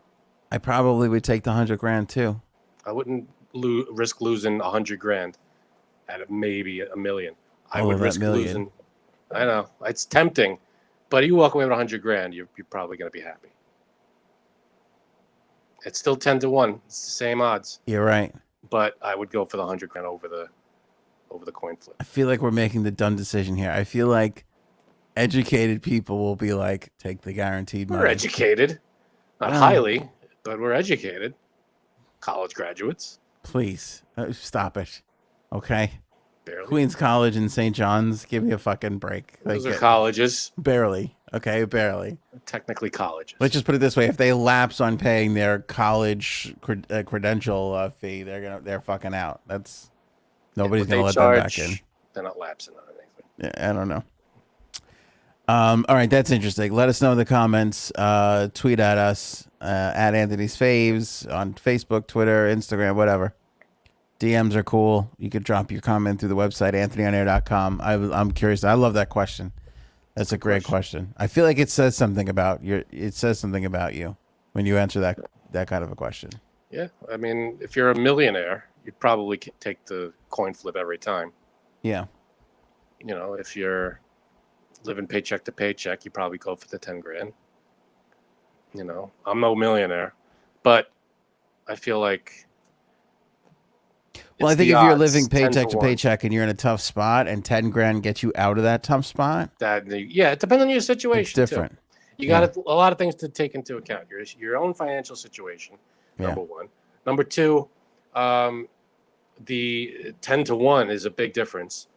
I probably would take the 100 grand too. I wouldn't risk losing 100 grand out of maybe a million. I All would of that risk million. losing. I know it's tempting, but you walk away with 100 grand, you're probably going to be happy. It's still 10 to 1. It's the same odds. You're right. But I would go for the 100 grand over the coin flip. I feel like we're making the dumb decision here. I feel like educated people will be like, take the guaranteed money. We're educated, not highly, but we're educated. College graduates. Please stop it. Okay. Barely. Queens College and St. John's, give me a fucking break. Those are colleges. Barely. Okay, barely. Technically colleges. Let's just put it this way: if they lapse on paying their college credential fee, they're fucking out. That's nobody's gonna let them back in. They're not lapsing on anything. Yeah, I don't know. All right, that's interesting. Let us know in the comments. Tweet at us at Anthony's Faves on Facebook, Twitter, Instagram, whatever. DMs are cool. You could drop your comment through the website, anthonyonair.com. I'm curious. I love that question. That's a great question. I feel like it says something about you when you answer that kind of a question. Yeah, I mean, if you're a millionaire, you'd probably take the coin flip every time. Yeah. You know, if you're living paycheck to paycheck, you probably go for the 10 grand. You know, I'm no millionaire, but I feel like. Well, I think if you're living paycheck to paycheck and you're in a tough spot and 10 grand gets you out of that tough spot. It depends on your situation. It's different. Too. You got a lot of things to take into account. Your own financial situation, number one. Number two, the 10 to 1 is a big difference.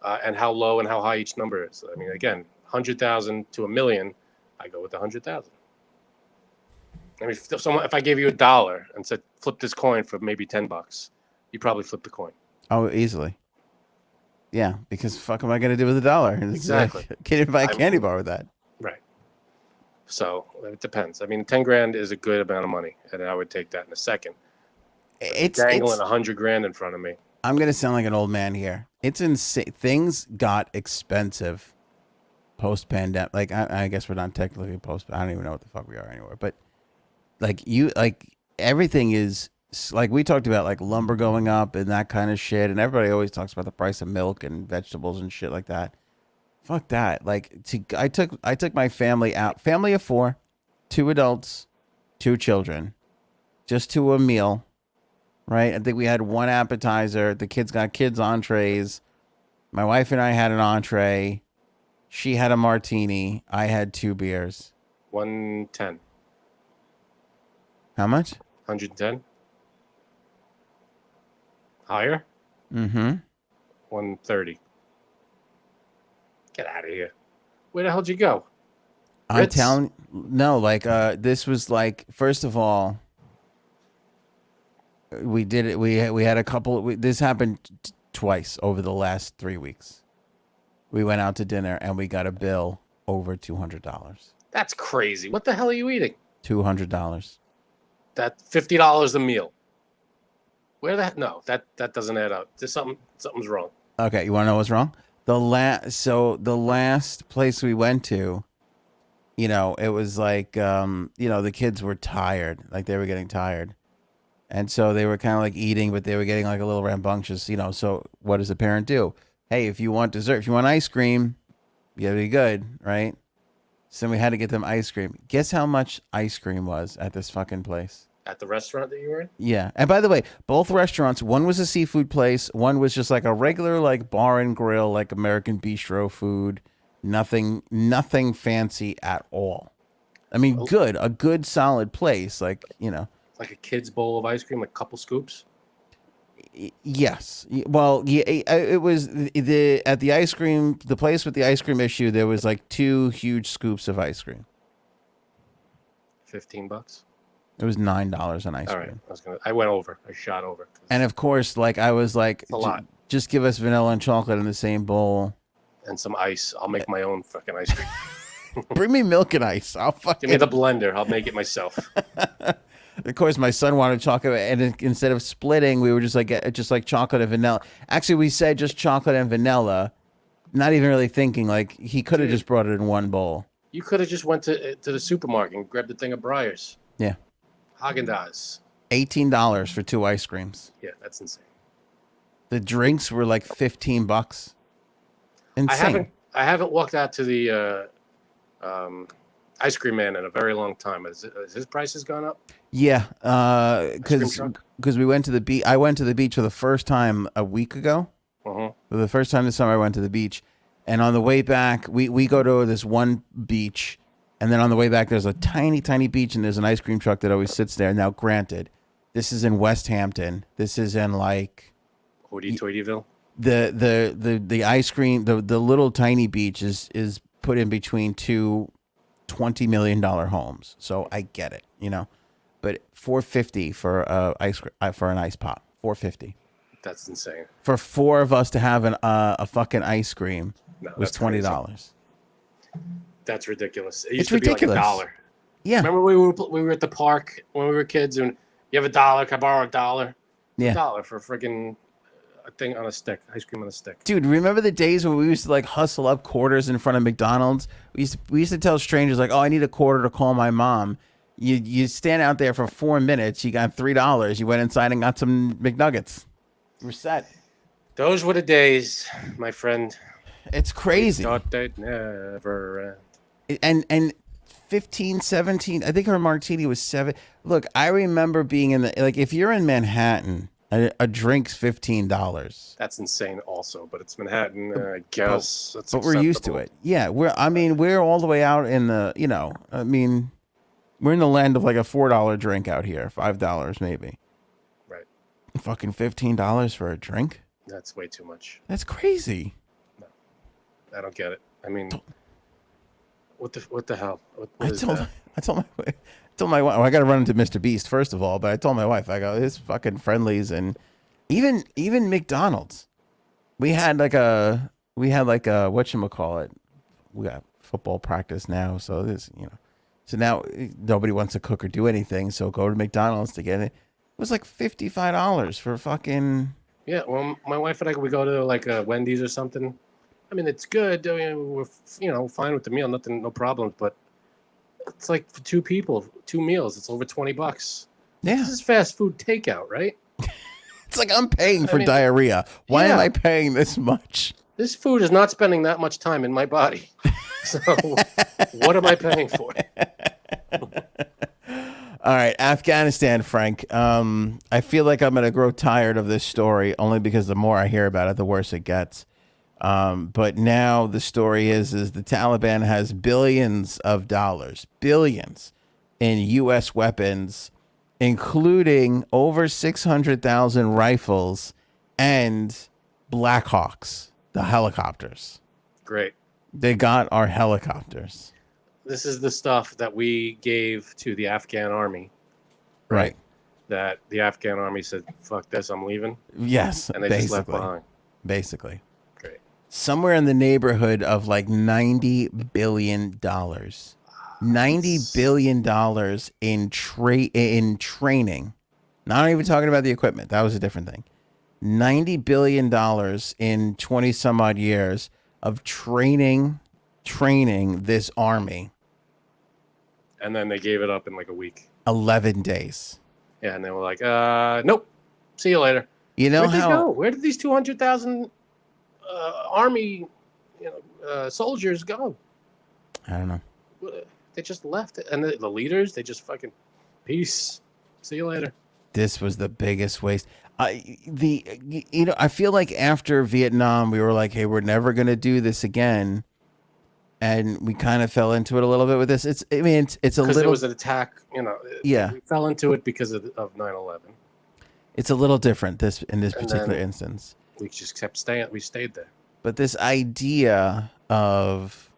And how low and how high each number is. I mean, again, 100,000 to a million, I go with 100,000. I mean, if I gave you $1 and said flip this coin for maybe $10, you probably flip the coin. Oh, easily. Yeah, because fuck am I going to do with $1? Exactly. Can't even buy a candy bar with that. Right. So it depends. I mean, 10 grand is a good amount of money, and I would take that in a second. It's dangling 100 grand in front of me. I'm going to sound like an old man here. It's insane. Things got expensive post-pandemic. Like, I guess we're not technically post. I don't even know what the fuck we are anymore. But everything is like we talked about, like lumber going up and that kind of shit. And everybody always talks about the price of milk and vegetables and shit like that. Fuck that. Like, I took my family out. Family of 4, 2 adults, 2 children, just to a meal. Right? I think we had 1 appetizer. The kids got kids' entrees. My wife and I had an entree. She had a martini. I had 2 beers. 110. How much? 110. Higher? Mm-hmm. 130. Get out of here. Where the hell did you go? I'm telling. No, like this was like, first of all, we did it. We had a couple. This happened twice over the last 3 weeks. We went out to dinner and we got a bill over $200. That's crazy. What the hell are you eating? $200. That $50 a meal. Where the heck? No, that doesn't add up. There's something's wrong. Okay, you want to know what's wrong? The last place we went to, it was like the kids were tired, like they were getting tired. And so they were kind of like eating, but they were getting like a little rambunctious, So what does a parent do? Hey, if you want dessert, if you want ice cream, you gotta be good, right? So we had to get them ice cream. Guess how much ice cream was at this fucking place? At the restaurant that you were in? Yeah. And by the way, both restaurants, one was a seafood place. One was just like a regular like bar and grill, like American bistro food. Nothing fancy at all. I mean, a good solid place. Like, Like a kid's bowl of ice cream, like a couple scoops? Yes. Well, yeah, it was at the ice cream, the place with the ice cream issue, there was like 2 huge scoops of ice cream. $15? It was $9 on ice All cream. right. I went over. I shot over. And of course, like I was like, a lot. Just give us vanilla and chocolate in the same bowl. And some ice. I'll make my own fucking ice cream. Bring me milk and ice. I'll fucking give me the blender. I'll make it myself. Of course, my son wanted chocolate, and instead of splitting, we were just like chocolate and vanilla. Actually, we said just chocolate and vanilla, not even really thinking. Like he could have Dude. just brought it in one bowl. You could have just went to the supermarket and grabbed a thing of Breyers. Yeah. Haagen-Dazs. $18 for 2 ice creams. Yeah, that's insane. The drinks were like $15. Insane. I haven't walked out to the ice cream man in a very long time. Has his prices gone up? Yeah, because truck? we went to the beach. I went to the beach for the first time a week ago. Uh-huh. For the first time this summer, I went to the beach, and on the way back, we go to this one beach, and then on the way back, there's a tiny beach, and there's an ice cream truck that always sits there. Now, granted, this is in West Hampton. This is in like Hoity-toityville. The ice cream, the little tiny beach is put in between two $20 million homes. So I get it, you know. But $4.50 for an ice pop. $4.50. That's insane. For 4 of us to have a fucking ice cream was $20. Crazy. That's ridiculous. It used It's to ridiculous. be like $1. Yeah. Remember we were at the park when we were kids and you have $1, can I borrow $1? Yeah. $1 for freaking a thing on a stick, ice cream on a stick. Dude, remember the days when we used to like hustle up quarters in front of McDonald's? We used to tell strangers like, "Oh, I need a quarter to call my mom." You stand out there for 4 minutes. You got $3. You went inside and got some McNuggets. We're set. Those were the days, my friend. It's crazy. Thought they'd never end. And 15, 17. I think her martini was 7. Look, I remember being in the like if you're in Manhattan, a drink's $15. That's insane, also. But it's Manhattan, I guess. That's but we're used to it. Yeah, we're all the way out in the we're in the land of like a $4 drink out here, $5 maybe. Right. Fucking $15 for a drink? That's way too much. That's crazy. No, I don't get it. I mean, what the hell? What I is told that? my wife. Well, I got to run into MrBeast first of all, but I told my wife, I go, his fucking friendlies and even McDonald's. We had like a whatchamacallit. We got football practice now, so this So now nobody wants to cook or do anything, so go to McDonald's to get it. It was like $55 for fucking. Yeah, well, my wife and I, we go to like a Wendy's or something. I mean, it's good. I mean, we're fine with the meal, no problems. But it's like for 2 people, 2 meals, it's over $20. Yeah, This is fast food takeout, right? It's like I'm paying for diarrhea. Why am I paying this much? This food is not spending that much time in my body. So what am I paying for? All right, Afghanistan, Frank. I feel like I'm going to grow tired of this story only because the more I hear about it, the worse it gets. But now the story is the Taliban has billions of dollars, billions in U.S. weapons, including over 600,000 rifles and Blackhawks, the helicopters. Great. They got our helicopters. This is the stuff that we gave to the Afghan army. Right. That the Afghan army said, fuck this, I'm leaving. Yes, And they just left behind. Basically. Great. Somewhere in the neighborhood of like $90 billion. $90 billion in training. Not even talking about the equipment. That was a different thing. $90 billion in 20 some odd years of training this army. And then they gave it up in like a week. 11 days. Yeah, and they were like, nope. See you later. You know Where'd they how? go? Where did these 200,000 army soldiers go? I don't know. They just left it. And the leaders, they just fucking, peace. See you later. This was the biggest waste. I feel like after Vietnam, we were like, hey, we're never going to do this again. And we kind of fell into it a little bit with this. It's a little. Because it was an attack, Yeah. We fell into it because of 9/11. It's a little different in this And particular then instance. We just kept staying. We stayed there. But this idea of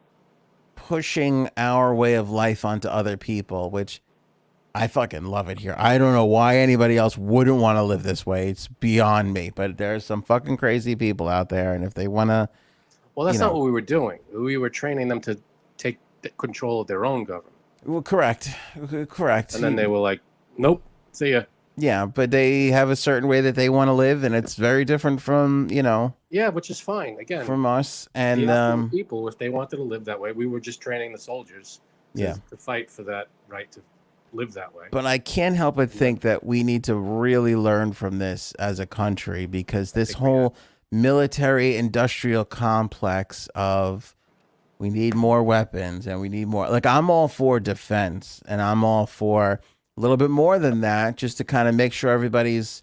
pushing our way of life onto other people, which I fucking love it here. I don't know why anybody else wouldn't want to live this way. It's beyond me. But there's some fucking crazy people out there. And if they want to... Well, that's not what we were doing. We were training them to take control of their own government. Well, correct. And then they were like, nope, see ya. Yeah, but they have a certain way that they want to live, and it's very different from Yeah, which is fine. Again, from us. the And Afghan people, if they wanted to live that way, we were just training the soldiers yeah. to fight for that right to live that way. But I can't help but think that we need to really learn from this as a country, because this whole military industrial complex of we need more weapons and we need more. Like, I'm all for defense, and I'm all for a little bit more than that, just to kind of make sure everybody's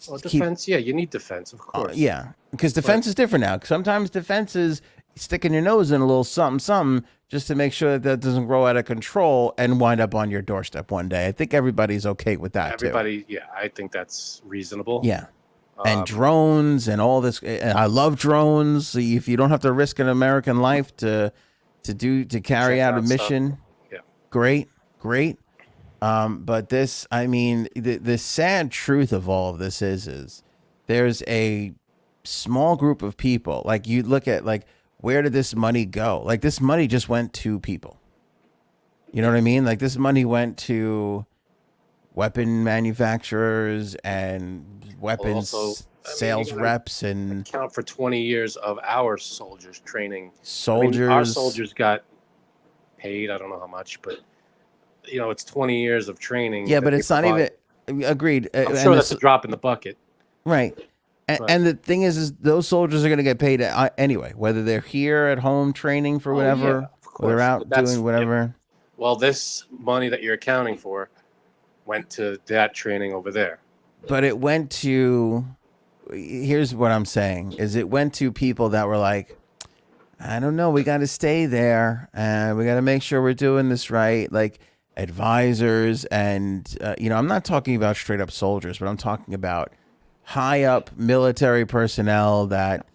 Well, defense, yeah, you need defense, of course. yeah, because defense is different now. Sometimes defense is sticking your nose in a little something just to make sure that that doesn't grow out of control and wind up on your doorstep one day. I think everybody's okay with that Everybody, yeah, I think that's reasonable. Yeah. And drones and all this. And I love drones. If you don't have to risk an American life to carry out a mission, yeah, great. But this, I mean, the sad truth of all of this is there's a small group of people. Like, you look at, like, where did this money go? Like, this money just went to people. You know what I mean? Like, this money went to weapon manufacturers and weapons sales reps, and count for 20 years of our soldiers training. Soldiers. Our soldiers got paid. I don't know how much, but it's 20 years of training. Yeah, but it's not even agreed. I'm sure that's a drop in the bucket. Right. And the thing is those soldiers are going to get paid anyway, whether they're here at home training for whatever, or they're out doing whatever. Well, this money that you're accounting for went to that training over there. But it went to, here's what I'm saying, is it went to people that were like, I don't know, we got to stay there, and we got to make sure we're doing this right. Like, advisors, and, I'm not talking about straight up soldiers, but I'm talking about high up military personnel that,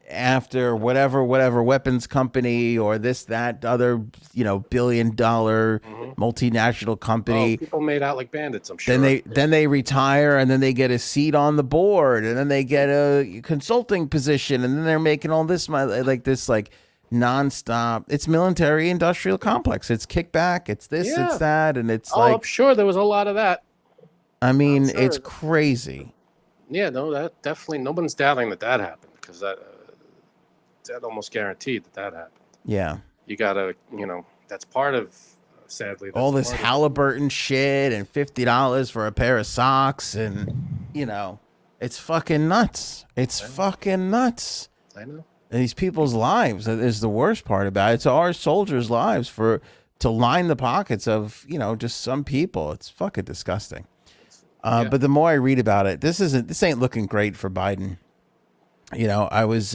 after whatever weapons company or this, that, other, $1 billion multinational company. People made out like bandits, I'm sure. Then they retire, and then they get a seat on the board, and then they get a consulting position, and then they're making all this money, like this, like nonstop. It's military industrial complex. It's kickback. It's this, it's that, and it's I'm sure there was a lot of that. I mean, it's crazy. Yeah, no, that definitely, no one's doubting that happened, because that almost guaranteed that happened. Yeah. You gotta, that's part of, sadly, all this Halliburton shit, and $50 for a pair of socks, and it's fucking nuts. It's fucking nuts. I know. And these people's lives is the worst part about it. It's our soldiers' lives to line the pockets of just some people. It's fucking disgusting. But the more I read about it, this ain't looking great for Biden. I was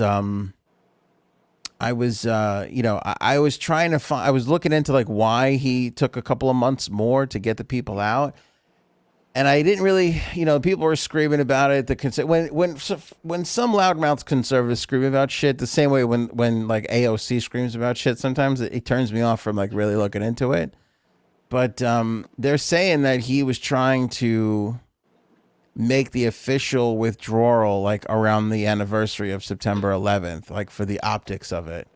trying to find, I was looking into like why he took a couple of months more to get the people out. And I didn't really, people were screaming about it. When some loudmouth conservatives scream about shit, the same way when like AOC screams about shit, sometimes it turns me off from like really looking into it. But they're saying that he was trying to make the official withdrawal like around the anniversary of September 11th, like for the optics of it.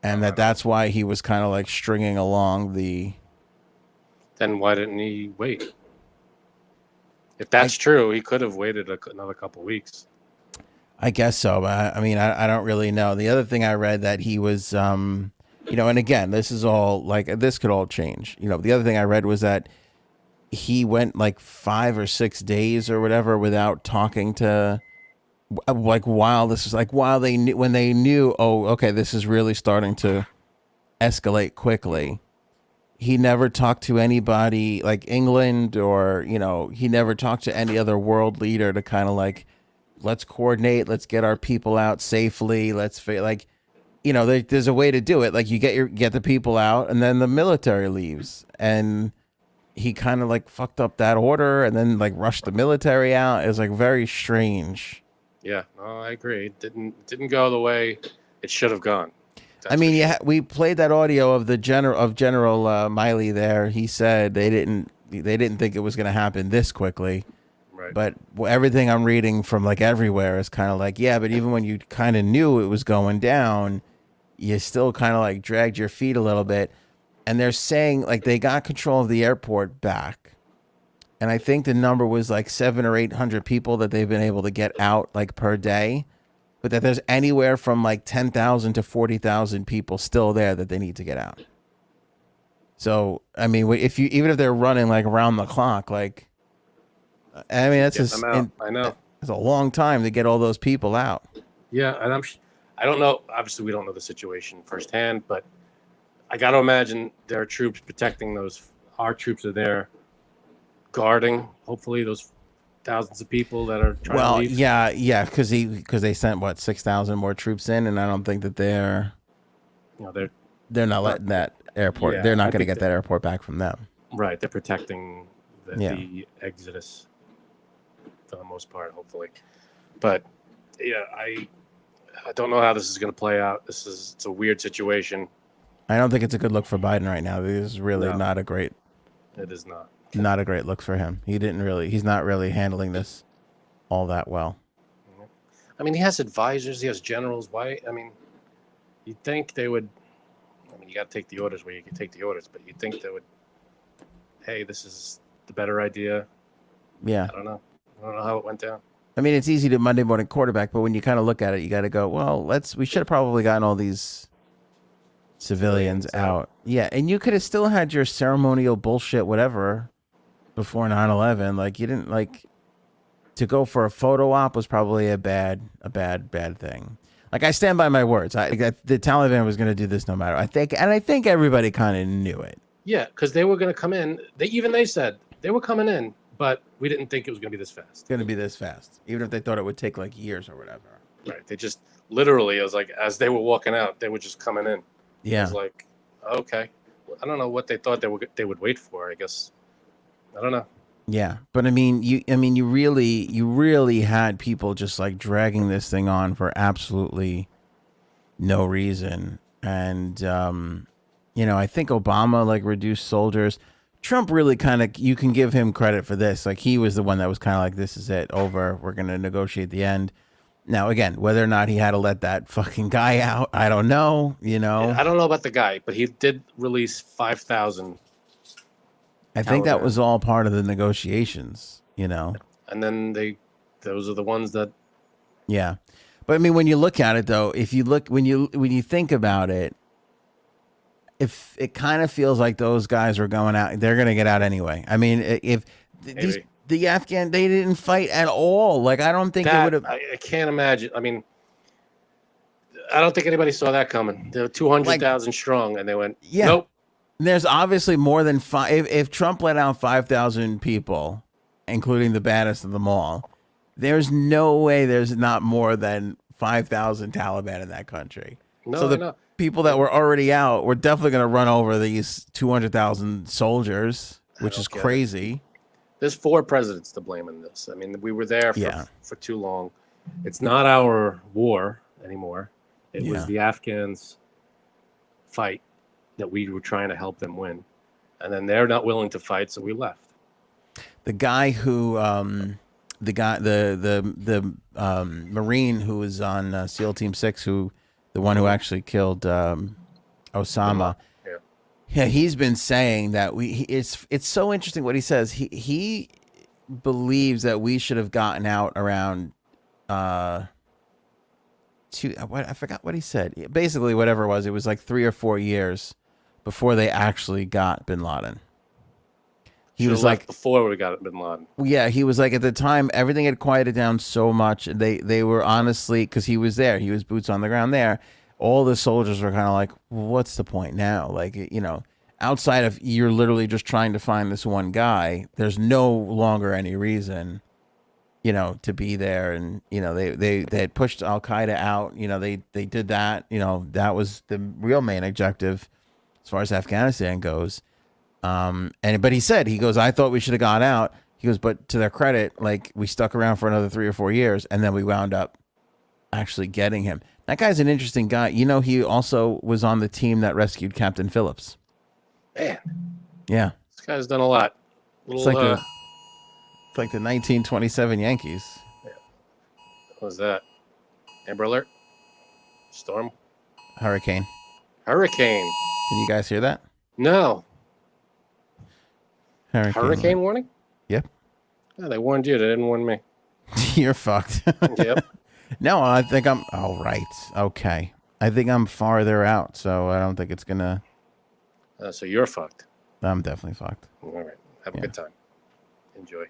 And that's why he was kind of like stringing along the... Then why didn't he wait? If that's true, he could have waited another couple weeks. I guess so. But I mean, I don't really know. The other thing I read that he was, and again, this is all like, this could all change. The other thing I read was that he went like 5 or 6 days or whatever without talking to, like, when they knew, oh, okay, this is really starting to escalate quickly. He never talked to anybody like England, or, he never talked to any other world leader to kind of like, let's coordinate, let's get our people out safely. There's a way to do it. Like, you get the people out, and then the military leaves. And he kind of like fucked up that order, and then like rushed the military out. It was like very strange. Yeah, no, I agree. It didn't go the way it should have gone. I mean, we played that audio of the General Miley there. He said they didn't think it was going to happen this quickly. Right. But everything I'm reading from like everywhere is kind of like, yeah, but even when you kind of knew it was going down, you still kind of like dragged your feet a little bit. And they're saying like they got control of the airport back. and I think the number was like 700 or 800 people that they've been able to get out like per day, but that there's anywhere from like 10,000 to 40,000 people still there that they need to get out. So I mean, even if they're running like around the clock, like I mean that's just I know it's a long time to get all those people out. Yeah, and I don't know. Obviously, we don't know the situation firsthand, but I got to imagine there are troops protecting those. Our troops are there, guarding. Hopefully, those thousands of people that are trying to leave. Yeah, because they sent what 6,000 more troops in, and I don't think that they're not letting that airport. Yeah, they're not going to get that airport back from them. Right, they're protecting the exodus for the most part, hopefully. But yeah, I don't know how this is going to play out. It's a weird situation. I don't think it's a good look for Biden right now. This is really not a great. It is not. Not a great look for him. He's not really handling this all that well. I mean, he has advisors, he has generals. Why? I mean, you'd think they would. I mean, you got to take the orders where you can take the orders, but you'd think they would. Hey, this is the better idea. Yeah. I don't know how it went down. I mean, it's easy to Monday morning quarterback, but when you kind of look at it, you got to go, well, we should have probably gotten all these civilians out. Yeah, and you could have still had your ceremonial bullshit, whatever, before 9/11. Like, you didn't to go for a photo op was probably a bad thing. Like, I stand by my words. The Taliban was going to do this no matter. I think everybody kind of knew it. Yeah, because they were going to come in. They said they were coming in, but we didn't think it was going to be this fast. It's going to be this fast, even if they thought it would take like years or whatever. Right. They just literally, it was like as they were walking out, they were just coming in. Yeah. It was like, okay, I don't know what they thought they would wait for. I guess I don't know. Yeah, but I mean, you really had people just like dragging this thing on for absolutely no reason, and I think Obama like reduced soldiers. Trump really kind of, you can give him credit for this. Like, he was the one that was kind of like, this is it, over. We're going to negotiate the end. Now, again, whether or not he had to let that fucking guy out, I don't know, I don't know about the guy, but he did release 5,000. I think that was all part of the negotiations, And then those are the ones that. Yeah. But I mean, when you look at it though, when you think about it, if it kind of feels like those guys were going out, they're going to get out anyway. I mean, if the Afghan, they didn't fight at all. Like, I don't think it would have. I can't imagine. I mean, I don't think anybody saw that coming. They were 200,000 strong, and they went, nope. There's obviously more than five. If Trump let out 5,000 people, including the baddest of them all, there's no way there's not more than 5,000 Taliban in that country. No, so the people that were already out were definitely going to run over these 200,000 soldiers, which is crazy. There's 4 presidents to blame in this. I mean, we were there for too long. It's not our war anymore. It was the Afghans' fight that we were trying to help them win, and then they're not willing to fight, so we left. The guy who, the Marine who was on SEAL Team 6, the one who actually killed Osama. Yeah, he's been saying that it's so interesting what he says. He believes that we should have gotten out around I forgot what he said. Basically, whatever it was like 3 or 4 years before they actually got bin Laden. He was like before we got bin Laden. Yeah, he was like, at the time everything had quieted down so much. They were honestly, because he was there, he was boots on the ground there. All the soldiers were kind of like, well, what's the point now? Like, outside of you're literally just trying to find this one guy, there's no longer any reason, to be there. And, they had pushed Al Qaeda out, they did that, that was the real main objective as far as Afghanistan goes. But he goes, I thought we should have got out. He goes, but to their credit, like, we stuck around for another 3 or 4 years, and then we wound up actually getting him. That guy's an interesting guy. He also was on the team that rescued Captain Phillips. Man. Yeah. This guy's done a lot. It's like the 1927 Yankees. Yeah. What was that? Amber Alert? Storm? Hurricane. Hurricane. Can you guys hear that? No. Hurricane warning? Yep. Yeah, they warned you. They didn't warn me. You're fucked. Yep. No, I think I'm. Oh, right. Okay. I think I'm farther out, so I don't think it's gonna. So you're fucked. I'm definitely fucked. All right. Have a good time. Enjoy.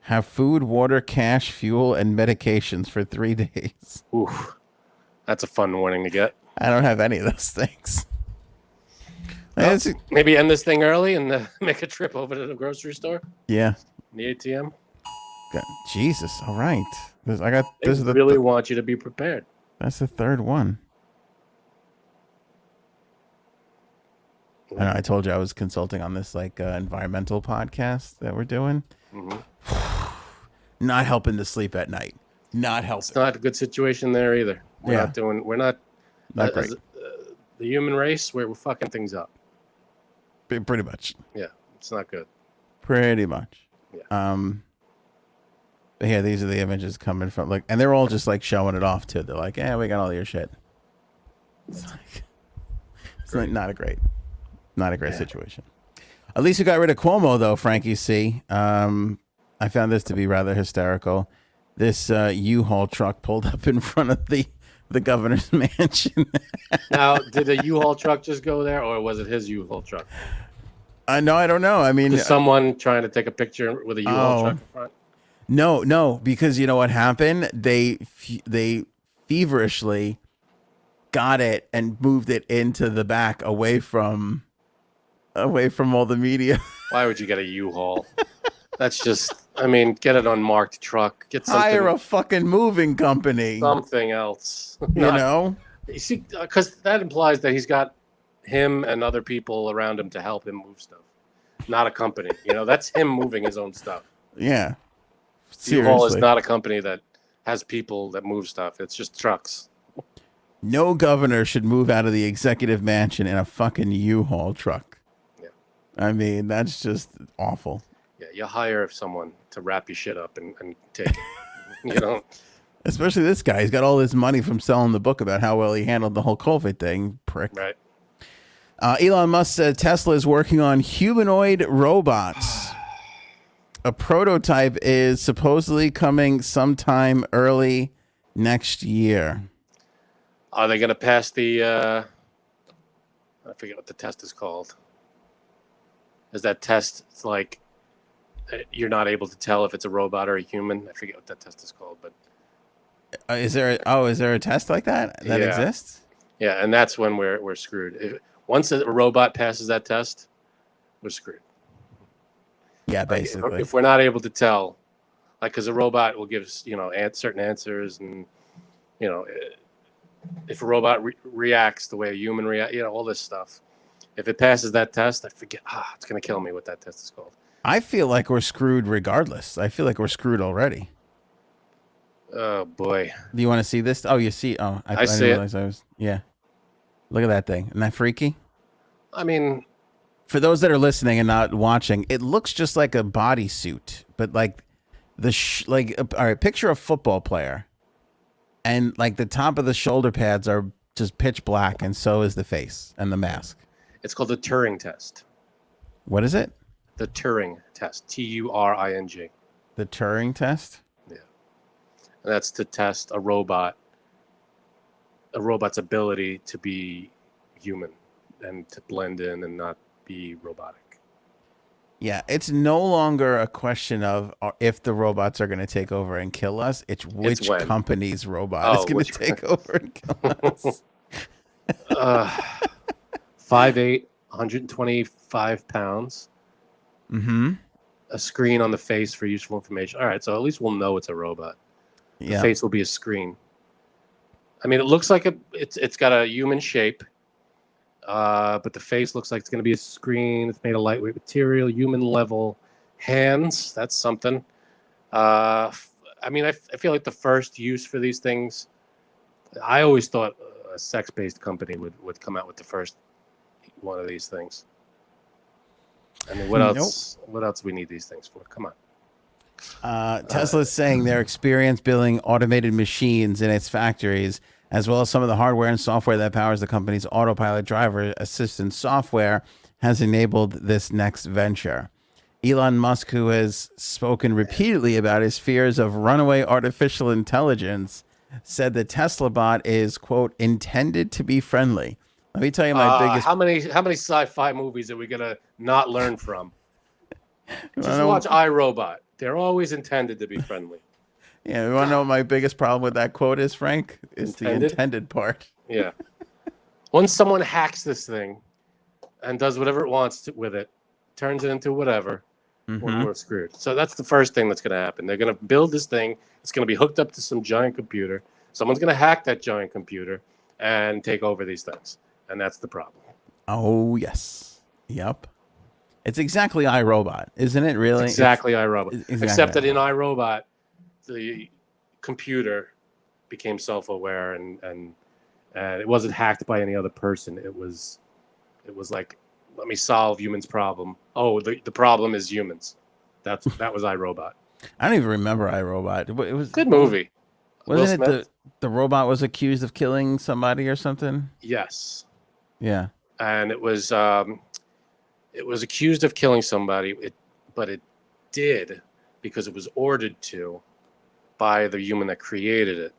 Have food, water, cash, fuel, and medications for 3 days. Oof. That's a fun warning to get. I don't have any of those things. Well, maybe end this thing early and make a trip over to the grocery store. Yeah. The ATM. God, Jesus. All right. This is the really want you to be prepared. That's the third one. I know. I told you I was consulting on this environmental podcast that we're doing. Not helping to sleep at night. Not helping. It's not a good situation there either. We're not great. The human race, we're fucking things up. Pretty much. Yeah, it's not good. Pretty much. Yeah. But yeah, these are the images coming from and they're all just showing it off too. They're like, yeah, we got all your shit. It's not a great situation. At least you got rid of Cuomo though, Frankie C. I found this to be rather hysterical. This U-Haul truck pulled up in front of the governor's mansion. Now, did a U-Haul truck just go there, or was it his U-Haul truck? No, I don't know. I mean, is someone trying to take a picture with a U-Haul truck in front? No, because you know what happened? They feverishly got it and moved it into the back, away from all the media. Why would you get a U-Haul? That's just, get an unmarked truck. Get something. Hire a fucking moving company. Something else. You know? You see, because that implies that he's got him and other people around him to help him move stuff. Not a company. That's him moving his own stuff. Yeah. U-Haul is not a company that has people that move stuff. It's just trucks. No governor should move out of the executive mansion in a fucking U-Haul truck. Yeah. That's just awful. Yeah, you hire someone to wrap your shit up and take it. Especially this guy. He's got all this money from selling the book about how well he handled the whole COVID thing. Prick. Right. Elon Musk said Tesla is working on humanoid robots. A prototype is supposedly coming sometime early next year. Are they going to pass the... I forget what the test is called. Is that test you're not able to tell if it's a robot or a human? I forget what that test is called, but is there a test like that exists? Yeah, and that's when we're screwed. Once a robot passes that test, we're screwed. Yeah, basically. If we're not able to tell, because a robot will give certain answers, and if a robot reacts the way a human reacts, all this stuff. If it passes that test, I forget. It's gonna kill me what that test is called. I feel like we're screwed regardless. I feel like we're screwed already. Oh boy! Do you want to see this? Oh, you see? Oh, I see it. Yeah. Look at that thing. Isn't that freaky? For those that are listening and not watching, it looks just like a bodysuit, but all right, picture a football player, and the top of the shoulder pads are just pitch black, and so is the face and the mask. It's called the Turing test. What is it? The Turing test. Turing. The Turing test? Yeah. And that's to test a robot's ability to be human and to blend in and not be robotic. Yeah, it's no longer a question of if the robots are going to take over and kill us. It's which company's robot is going to take over and kill us. 5'8", 125 pounds. Mm-hmm. A screen on the face for useful information. All right, so at least we'll know it's a robot. Yeah. The face will be a screen. It looks like it's got a human shape, but the face looks like it's going to be a screen. It's made of lightweight material, human level. Hands, that's something. I feel like the first use for these things, I always thought a sex-based company would come out with the first one of these things. What else? Nope. What else do we need these things for? Come on. Tesla's saying their experience building automated machines in its factories, as well as some of the hardware and software that powers the company's autopilot driver assistance software, has enabled this next venture. Elon Musk, who has spoken repeatedly about his fears of runaway artificial intelligence, said the Tesla bot is, quote, intended to be friendly. Let me tell you my biggest... How many sci-fi movies are we gonna not learn from? Just know, watch iRobot. They're always intended to be friendly. Yeah, you want to know what my biggest problem with that quote is, Frank? It's the intended part. Yeah. Once someone hacks this thing and does whatever it wants with it, turns it into whatever, we're screwed. So that's the first thing that's going to happen. They're going to build this thing. It's going to be hooked up to some giant computer. Someone's going to hack that giant computer and take over these things. And that's the problem. Oh, yes. Yep. It's exactly iRobot, isn't it, really? It's exactly iRobot. Exactly Except that in iRobot, the computer became self-aware and it wasn't hacked by any other person. It was like, let me solve humans' problem. Oh, the problem is humans. That was iRobot. I don't even remember iRobot. It was good movie. Wasn't it the robot was accused of killing somebody or something? Yes. Yeah. And it was accused of killing somebody, but it did because it was ordered to by the human that created it.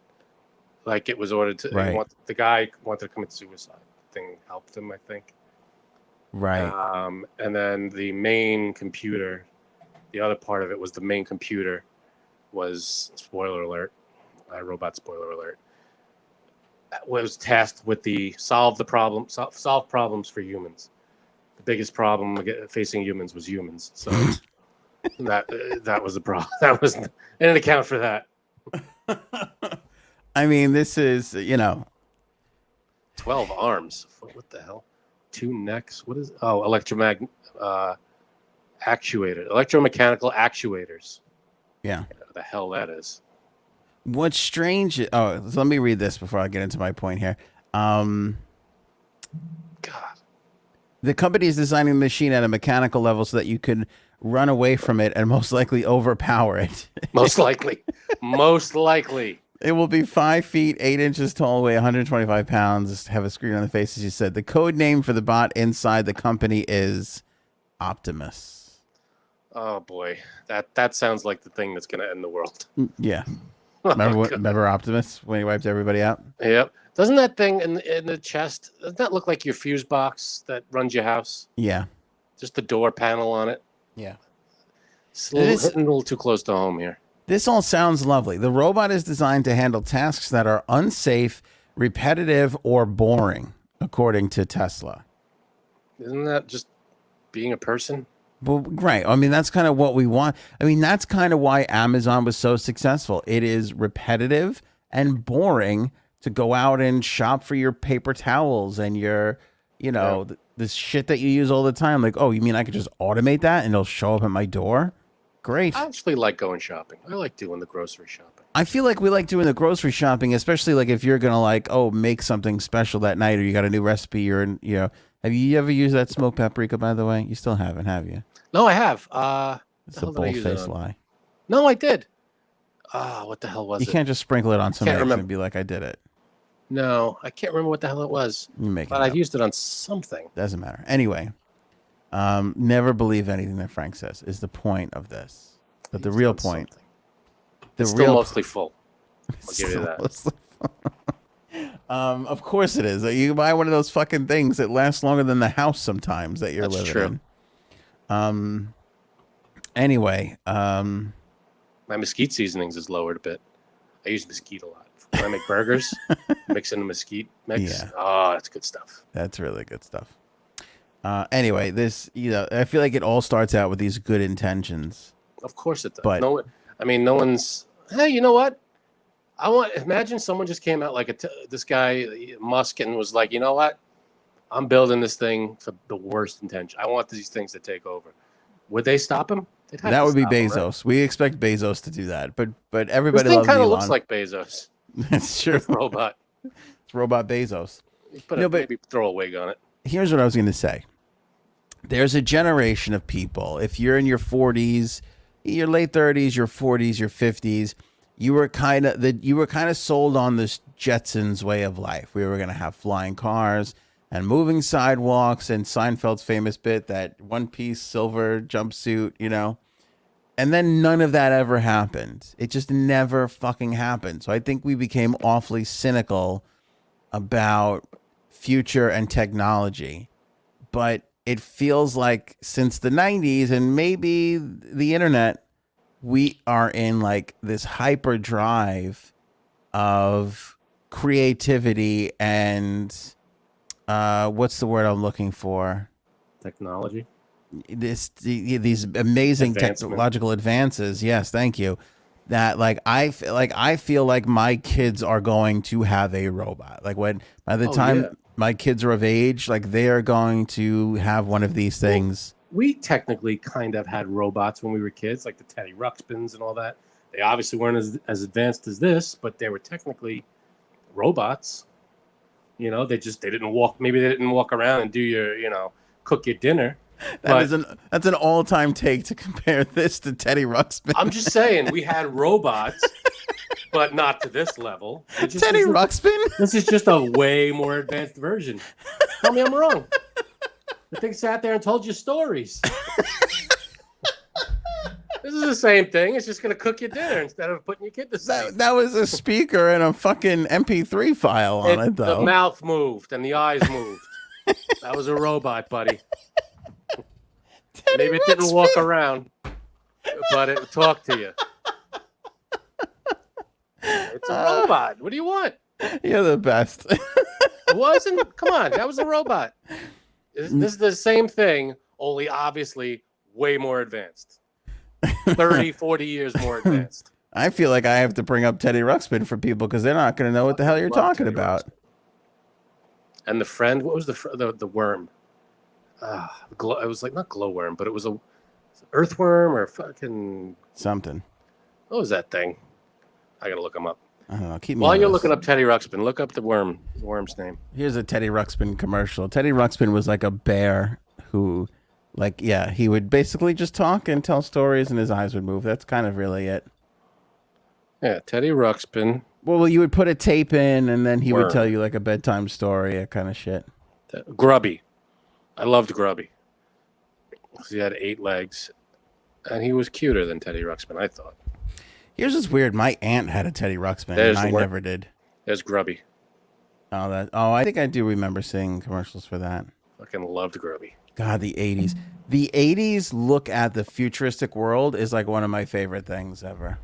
Like it was ordered to. Right. The guy wanted to commit suicide. The thing helped him, I think. Right. And then the main computer, the other part of it was the main computer was, spoiler alert, iRobot spoiler alert, was tasked with solve problems for humans. The biggest problem facing humans was humans. So that was the problem. That was, they didn't account for that. I mean, this is, 12 arms. What the hell? 2 necks. What is? Oh, electromechanical actuators. Yeah. What the hell that is. What's strange? Oh, so let me read this before I get into my point here. God. The company is designing the machine at a mechanical level so that you could run away from it and most likely overpower it. Most likely. It will be 5 feet, 8 inches tall, weigh 125 pounds, have a screen on the face, as you said. The code name for the bot inside the company is Optimus. Oh, boy. That sounds like the thing that's going to end the world. Yeah. Remember Optimus when he wiped everybody out? Yep. Doesn't that thing in the chest, doesn't that look like your fuse box that runs your house? Yeah. Just the door panel on it? Yeah. It's hitting a little too close to home here. This all sounds lovely. The robot is designed to handle tasks that are unsafe, repetitive, or boring, according to Tesla. Isn't that just being a person? Well, right. I mean, that's kind of what we want. I mean, that's kind of why Amazon was so successful. It is repetitive and boring to go out and shop for your paper towels and your, this shit that you use all the time. Like, oh, you mean I could just automate that and it'll show up at my door? Great. I actually like going shopping. I like doing the grocery shopping. I feel like we like doing the grocery shopping, especially like if you're going to make something special that night or you got a new recipe or, have you ever used that smoked paprika, by the way? You still haven't, have you? No, I have. It's a bold-faced lie. No, I did. What the hell was it? You can't just sprinkle it on some eggs and be like, I did it. No, I can't remember what the hell it was. But I've used it on something. Doesn't matter. Anyway, never believe anything that Frank says is the point of this. But the real point. It's still mostly full. I'll give you that. Of course it is. You buy one of those fucking things that lasts longer than the house sometimes that you're living in. Anyway, my mesquite seasonings is lowered a bit. I use mesquite a lot. When I make burgers, mix in the mesquite mix. Yeah. Oh, that's good stuff. That's really good stuff. Anyway, this, I feel like it all starts out with these good intentions. Of course it does. But no one's, hey, you know what? Imagine someone just came out like this guy, Musk, and was like, you know what? I'm building this thing for the worst intention. I want these things to take over. Would they stop him? That would be Bezos. Him, right? We expect Bezos to do that, but everybody this thing loves kind of Elon. Looks like Bezos. That's true. It's robot. It's robot Bezos. Maybe throw a wig on it. Here's what I was going to say. There's a generation of people. If you're in your 40s, your late 30s, your 40s, your 50s, you were kind of sold on this Jetsons way of life. We were going to have flying cars and moving sidewalks and Seinfeld's famous bit, that one-piece silver jumpsuit, you know. And then none of that ever happened. It just never fucking happened. So I think we became awfully cynical about future and technology. But it feels like since the 90s and maybe the internet, we are in like this hyperdrive of creativity and what's the word I'm looking for? Technology. These amazing technological advances. Yes, thank you. That like I feel like my kids are going to have a robot. Like when by the time my kids are of age, like they are going to have one of these things. Well, we technically kind of had robots when we were kids, like the Teddy Ruxpins and all that. They obviously weren't as advanced as this, but they were technically robots. You know, they didn't walk. Maybe they didn't walk around and do your, cook your dinner. That's an all-time take to compare this to Teddy Ruxpin. I'm just saying we had robots, but not to this level. Teddy Ruxpin? This is just a way more advanced version. Tell me I'm wrong. The thing sat there and told you stories. This is the same thing. It's just going to cook your dinner instead of putting your kid to sleep. That was a speaker and a fucking MP3 file on it, though. The mouth moved and the eyes moved. That was a robot, buddy. Maybe it didn't walk around, but it talked to you. It's a robot. What do you want? You're the best. It wasn't? Come on. That was a robot. This is the same thing, only obviously way more advanced. 30, 40 years more advanced. I feel like I have to bring up Teddy Ruxpin for people because they're not going to know what the hell you're talking about. And the friend, what was the worm? It was like not glowworm, but it was a earthworm or fucking something. What was that thing? I gotta look them up. I don't know. While you're looking up Teddy Ruxpin, look up the worm's name. Here's a Teddy Ruxpin commercial. Teddy Ruxpin was like a bear who, he would basically just talk and tell stories, and his eyes would move. That's kind of really it. Yeah, Teddy Ruxpin. Well, you would put a tape in, and then he would tell you like a bedtime story, that kind of shit. Grubby. I loved Grubby. He had 8 legs, and he was cuter than Teddy Ruxpin, I thought. Here's what's weird. My aunt had a Teddy Ruxpin, and I never did. There's Grubby. I think I do remember seeing commercials for that. Fucking loved Grubby. God, the 80s. The 80s look at the futuristic world is like one of my favorite things ever.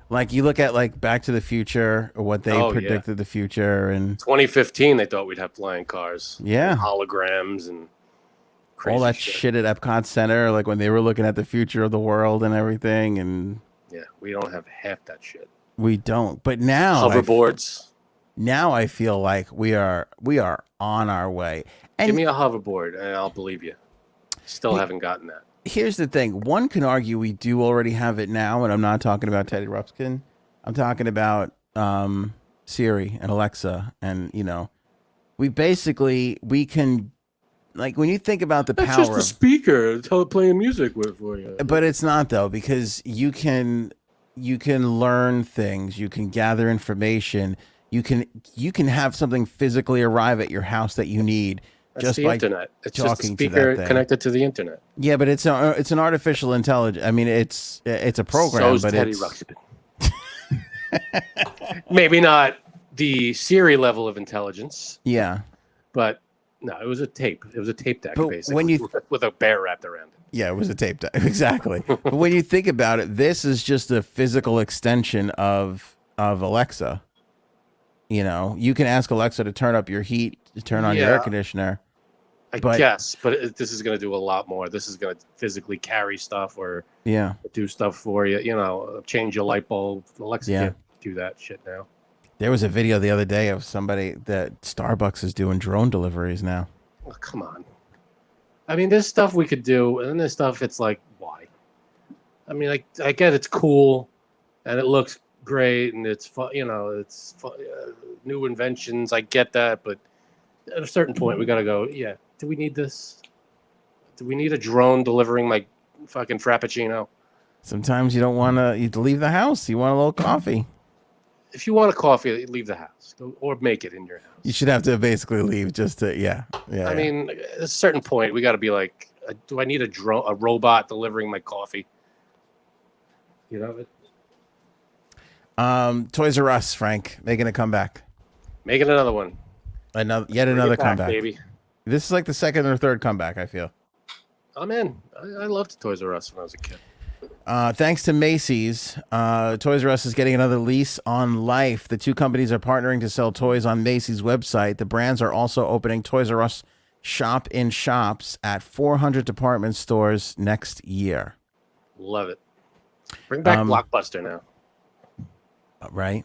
Like you look at like Back to the Future or what they predicted the future, and 2015 they thought we'd have flying cars. Yeah. And holograms and crazy all that shit at Epcot Center, like when they were looking at the future of the world and everything, and yeah, we don't have half that shit. We don't. But now hoverboards. Now I feel like we are on our way. And give me a hoverboard and I'll believe you. Still haven't gotten that. Here's the thing. One can argue we do already have it now, and I'm not talking about Teddy Ruxpin. I'm talking about Siri and Alexa, and we can, like, when you think about the power. That's just a speaker playing music for you. But it's not, though, because you can learn things, you can gather information, you can have something physically arrive at your house that you need. That's just the by internet. It's talking just a speaker to that connected to the internet. Yeah, but it's an artificial intelligence. I mean, it's a program. So's but Teddy it's Ruxpin. Maybe not the Siri level of intelligence. Yeah, but no, it was a tape. It was a tape deck, but basically, when you with a bear wrapped around it. Yeah, it was a tape deck. Exactly. But when you think about it, this is just a physical extension of Alexa. You can ask Alexa to turn up your heat, to turn on your air conditioner. I guess, but this is going to do a lot more. This is going to physically carry stuff or do stuff for you. Change your light bulb. Alexa can't do that shit now. There was a video the other day of somebody that Starbucks is doing drone deliveries now. Oh, come on. I mean, there's stuff we could do, and then there's stuff it's like, why? I mean, I get it's cool, and it looks great, and it's fun, it's fun, new inventions. I get that, but at a certain point, we got to go, do we need this? Do we need a drone delivering my fucking Frappuccino? Sometimes you don't want to leave the house. You want a little coffee. if you want a coffee, leave the house or make it in your house. You should have to basically leave just to yeah. I mean, at a certain point, we got to be like, do I need a robot delivering my coffee? You know. Toys R Us, Frank, making a comeback. Making another one. Another comeback, baby. This is like the second or third comeback, I feel. I'm in. I loved Toys R Us when I was a kid. Thanks to Macy's, Toys R Us is getting another lease on life. The two companies are partnering to sell toys on Macy's website. The brands are also opening Toys R Us shop-in-shops at 400 department stores next year. Love it. Bring back Blockbuster now. Right?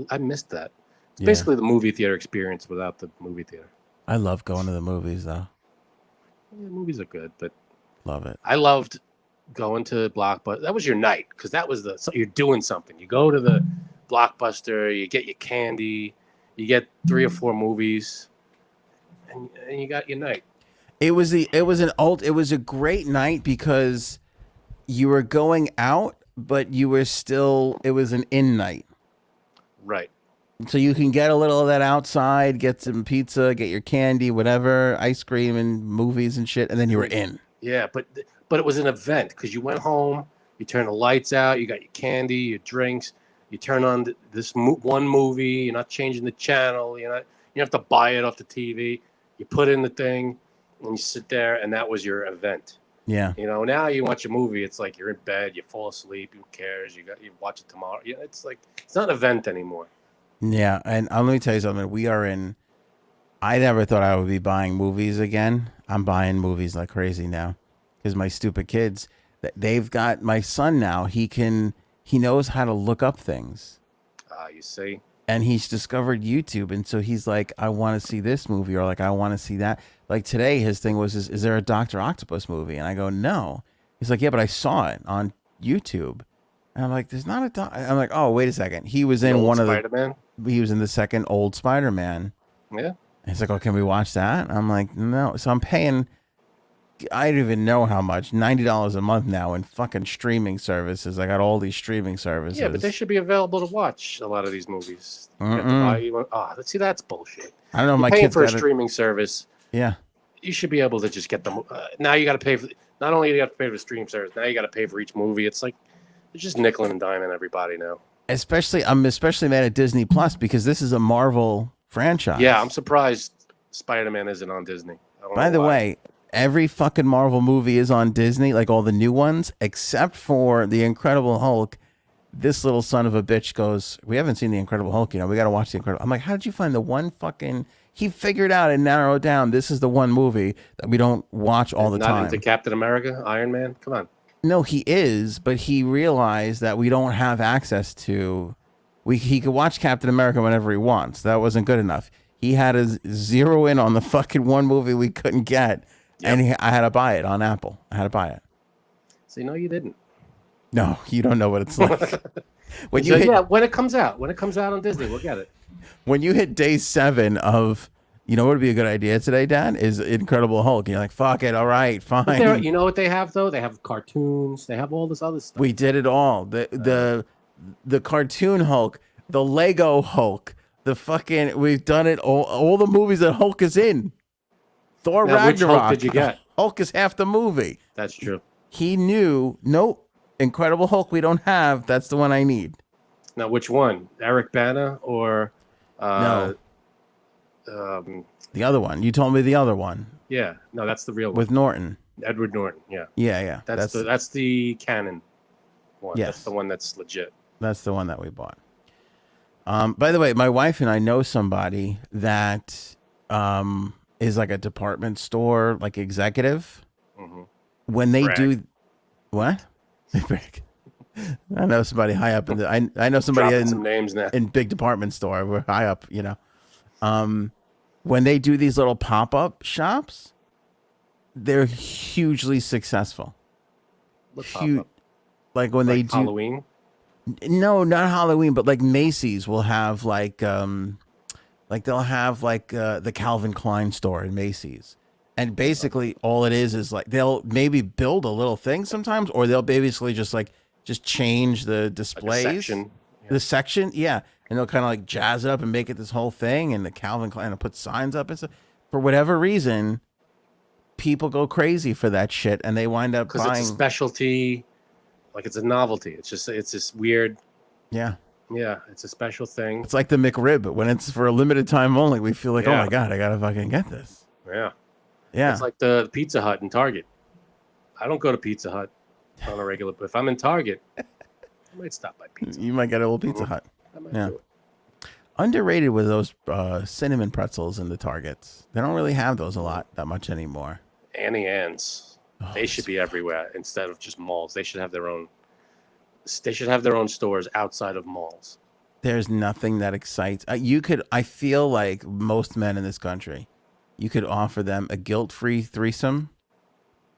I missed that. It's basically the movie theater experience without the movie theater. I love going to the movies, though. Yeah, movies are good, but love it. I loved going to Blockbuster. That was your night because that was you're doing something. You go to the Blockbuster, you get your candy, you get 3 or 4 movies, and you got your night. It was a great night because you were going out, but you were still. It was an in night. Right. So you can get a little of that outside, get some pizza, get your candy, whatever, ice cream and movies and shit, and then you were in. Yeah, but it was an event because you went home, you turn the lights out, you got your candy, your drinks, you turn on this one movie, you're not changing the channel, you have to buy it off the TV, you put in the thing, and you sit there, and that was your event. Yeah. Now you watch a movie, it's like you're in bed, you fall asleep, who cares? You watch it tomorrow. Yeah, it's like it's not an event anymore. Yeah, and let me tell you something. I never thought I would be buying movies again. I'm buying movies like crazy now because my stupid kids, they've got my son now. He knows how to look up things. You see? And he's discovered YouTube. And so he's like, I want to see this movie or like, I want to see that. Like today, his thing was, is there a Dr. Octopus movie? And I go, no. He's like, yeah, but I saw it on YouTube. And I'm like, there's not I'm like, oh, wait a second. He was in one of the Spider-Man. He was in the second old Spider-Man. Yeah. And he's like, oh, can we watch that? And I'm like, no. So I'm paying, I don't even know how much, $90 a month now in fucking streaming services. I got all these streaming services. Yeah, but they should be available to watch a lot of these movies. See, that's bullshit. I don't know. You're my paying kids for a streaming service. Yeah. You should be able to just get them. Now you got to pay for. Not only do you have to pay for the stream service, now you got to pay for each movie. It's like it's just nickel and diming everybody now. I'm especially mad at Disney Plus because this is a Marvel franchise. Yeah, I'm surprised Spider-Man isn't on Disney. By the way, every fucking Marvel movie is on Disney, like all the new ones, except for the Incredible Hulk. This little son of a bitch goes, we haven't seen the Incredible Hulk, we got to watch the Incredible. I'm like, how did you find the one fucking? He figured out and narrowed down. This is the one movie that we don't watch all the time. Not into Captain America, Iron Man. Come on. No, he is, but he realized that we don't have access to. He could watch Captain America whenever he wants. That wasn't good enough. He had to zero in on the fucking one movie we couldn't get, and I had to buy it on Apple. I had to buy it. See, no, you didn't. No, you don't know what it's like. when it comes out on Disney, we'll get it. When you hit day 7 of, what would be a good idea today, Dad? Is Incredible Hulk. And you're like, fuck it, all right, fine. You know what they have though? They have cartoons. They have all this other stuff. We did it all. The cartoon Hulk, the Lego Hulk, the fucking. We've done it all the movies that Hulk is in. Thor Ragnarok. Which Hulk did you get? Hulk is half the movie. That's true. He knew. Nope. Incredible Hulk we don't have. That's the one I need. Now, which one? Eric Bana or no? The other one. You told me the other one. Yeah. No, that's the real one. With Norton. Edward Norton. Yeah. Yeah. That's the canon one. Yes. That's the one that's legit. That's the one that we bought. By the way, my wife and I know somebody that is like a department store like executive. Mm-hmm. When they do what? I know somebody high up in the. I know somebody in some names now. In big department store. We're high up, When they do these little pop-up shops, they're hugely successful. Huge, like when they do Halloween. No, not Halloween, but like Macy's will have like they'll have the Calvin Klein store in Macy's. And basically all it is like they'll maybe build a little thing sometimes, or they'll basically just change the displays. Like a section. The section, yeah, and they'll kind of like jazz it up and make it this whole thing, and the Calvin Klein will put signs up and stuff. For whatever reason, people go crazy for that shit, and they wind up Because buying. it's a specialty, like it's a novelty. It's this weird. Yeah, it's a special thing. it's like the McRib, but when it's for a limited time only, we feel like, oh Yeah. my god, I gotta fucking get this. Yeah. Yeah, It's like the Pizza Hut and Target. I don't go to Pizza Hut on a regular, but if I'm in Target, I might stop by Pizza. you might get a little Pizza Hut. I might Yeah. do it. Underrated with those cinnamon pretzels in the Targets. They don't really have those that much anymore. Auntie Anne's. Oh, They should be everywhere instead of just malls. They should have their own. They should have their own stores outside of malls. There's nothing that excites. I feel like most men in this country, you could offer them a guilt-free threesome,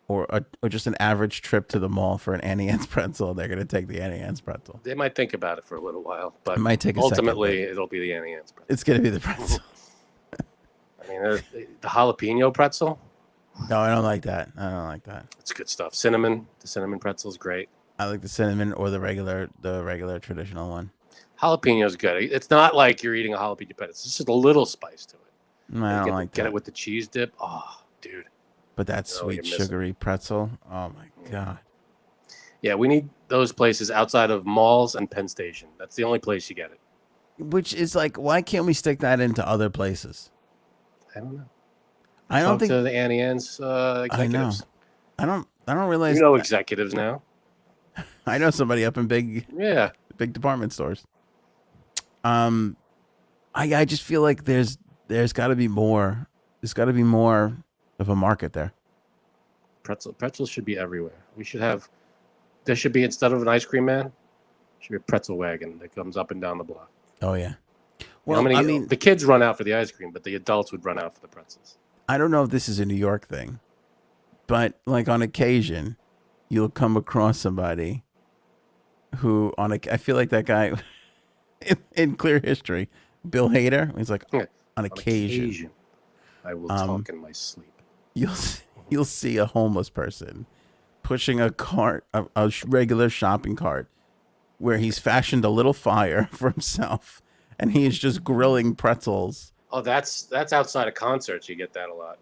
or just an average trip to the mall for an Auntie Anne's pretzel. They're gonna take the Auntie Anne's pretzel. They might think about it for a little while, but It might take a ultimately second, it'll be the Auntie Anne's pretzel. it's gonna be the pretzel. I mean, the jalapeno pretzel. No, I don't like that. I don't like that. It's good stuff. Cinnamon. The cinnamon pretzel is great. I like the cinnamon or the regular traditional one. Jalapeno's good. It's not like you're eating a jalapeno pet. It's just a little spice to it. No, I don't like Get that. it with the cheese dip. Oh, dude. But that You know what sweet you're missing. sugary pretzel. Oh my god. Yeah, we need those places outside of malls and Penn Station. That's the only place you get it. Which is like, why can't we stick that into other places? I don't know. I don't Talk think. to the Auntie Anne's executives. I don't realize. You know executives now. I know somebody up in big Yeah. department stores. I just feel like there's got to be more. There's got to be more of a market there. Pretzels should be everywhere. There should be, instead of an ice cream man, should be a pretzel wagon that comes up and down the block. Oh yeah. Well, I mean, the kids run out for the ice cream, but the adults would run out for the pretzels. I don't know if this is a New York thing, but like on occasion, you'll come across somebody who I feel like that guy in Clear History, Bill Hader. He's like, Yeah. on occasion, I will talk in my sleep. you'll see a homeless person pushing a cart, a regular shopping cart, where he's fashioned a little fire for himself, and he is just grilling pretzels. Oh, that's outside of concerts. You get that a lot.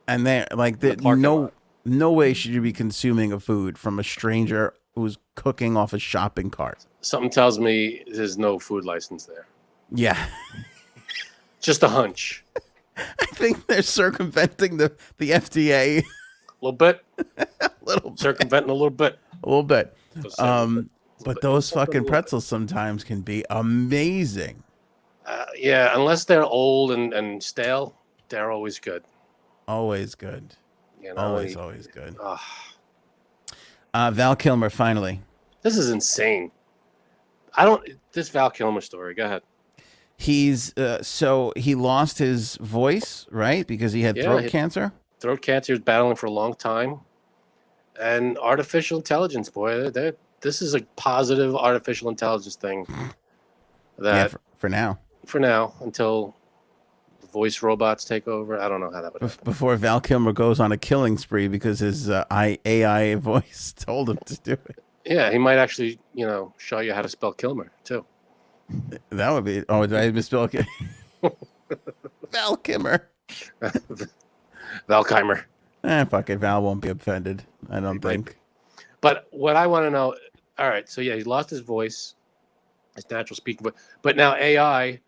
And they're like, The parking lot. no way should you be consuming a food from a stranger who's cooking off a shopping cart. Something tells me there's no food license there. Yeah. Just a hunch. I think they're circumventing the FDA A little bit. a little bit. Circumventing a little bit. A little bit. Just a little bit. But those fucking pretzels sometimes can be amazing. Yeah, unless they're old and stale, they're always good. Always good. You know, Always good. Ugh. Val Kilmer, finally. This is insane. This Val Kilmer story. Go ahead. He's so he lost his voice, right? Because he had throat cancer. Throat cancer. He was battling for a long time. And artificial intelligence, boy, this is a positive artificial intelligence thing. That For now. For now, until the voice robots take over. I don't know how that would happen. Before Val Kilmer goes on a killing spree because his AI voice told him to do it. Yeah, he might actually, show you how to spell Kilmer too. That would be. Oh, did I misspell it? Val Kilmer. Val Kilmer. Fuck it. Val won't be offended, I don't think. But what I want to know, all right, so yeah, he lost his voice, his natural speaking voice. But now AI,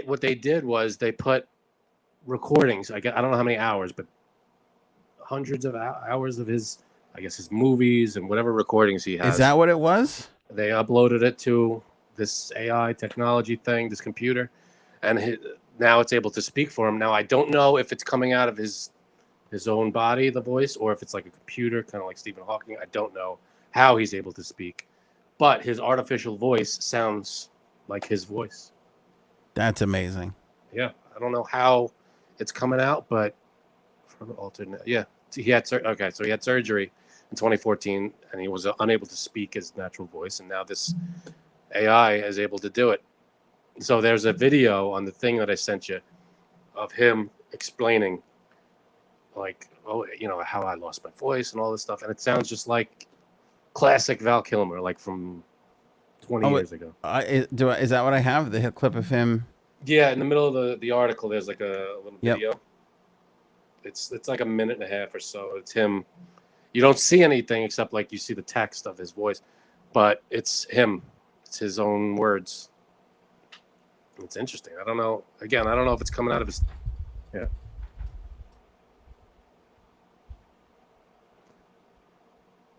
what they did was they put recordings, I don't know how many hours, but hundreds of hours of his movies and whatever recordings he has. Is that what it was? They uploaded it to this AI technology thing, this computer, and now it's able to speak for him. Now, I don't know if it's coming out of his own body, the voice, or if it's like a computer, kind of like Stephen Hawking. I don't know how he's able to speak, but his artificial voice sounds like his voice. That's amazing. Yeah, I don't know how it's coming out, but from alternate, yeah, he had so he had surgery in 2014, and he was unable to speak his natural voice, and now this AI is able to do it. So there's a video on the thing that I sent you of him explaining, like, how I lost my voice and all this stuff, and it sounds just like classic Val Kilmer, like from 20 years ago. Is that what I have? The clip of him? Yeah, in the middle of the article, there's like a little Yep. video. It's like a minute and a half or so. It's him. You don't see anything except like you see the text of his voice, but it's him. It's his own words. It's interesting. I don't know. Again, I don't know if it's coming out of his. Yeah.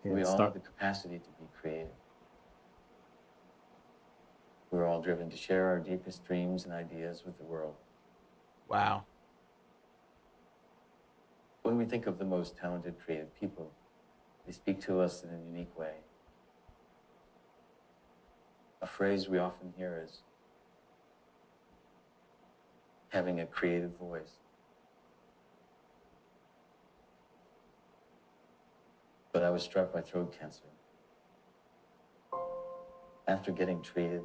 We all have the capacity to be creative. We're all driven to share our deepest dreams and ideas with the world. Wow. When we think of the most talented creative people, they speak to us in a unique way. A phrase we often hear is having a creative voice. But I was struck by throat cancer. After getting treated,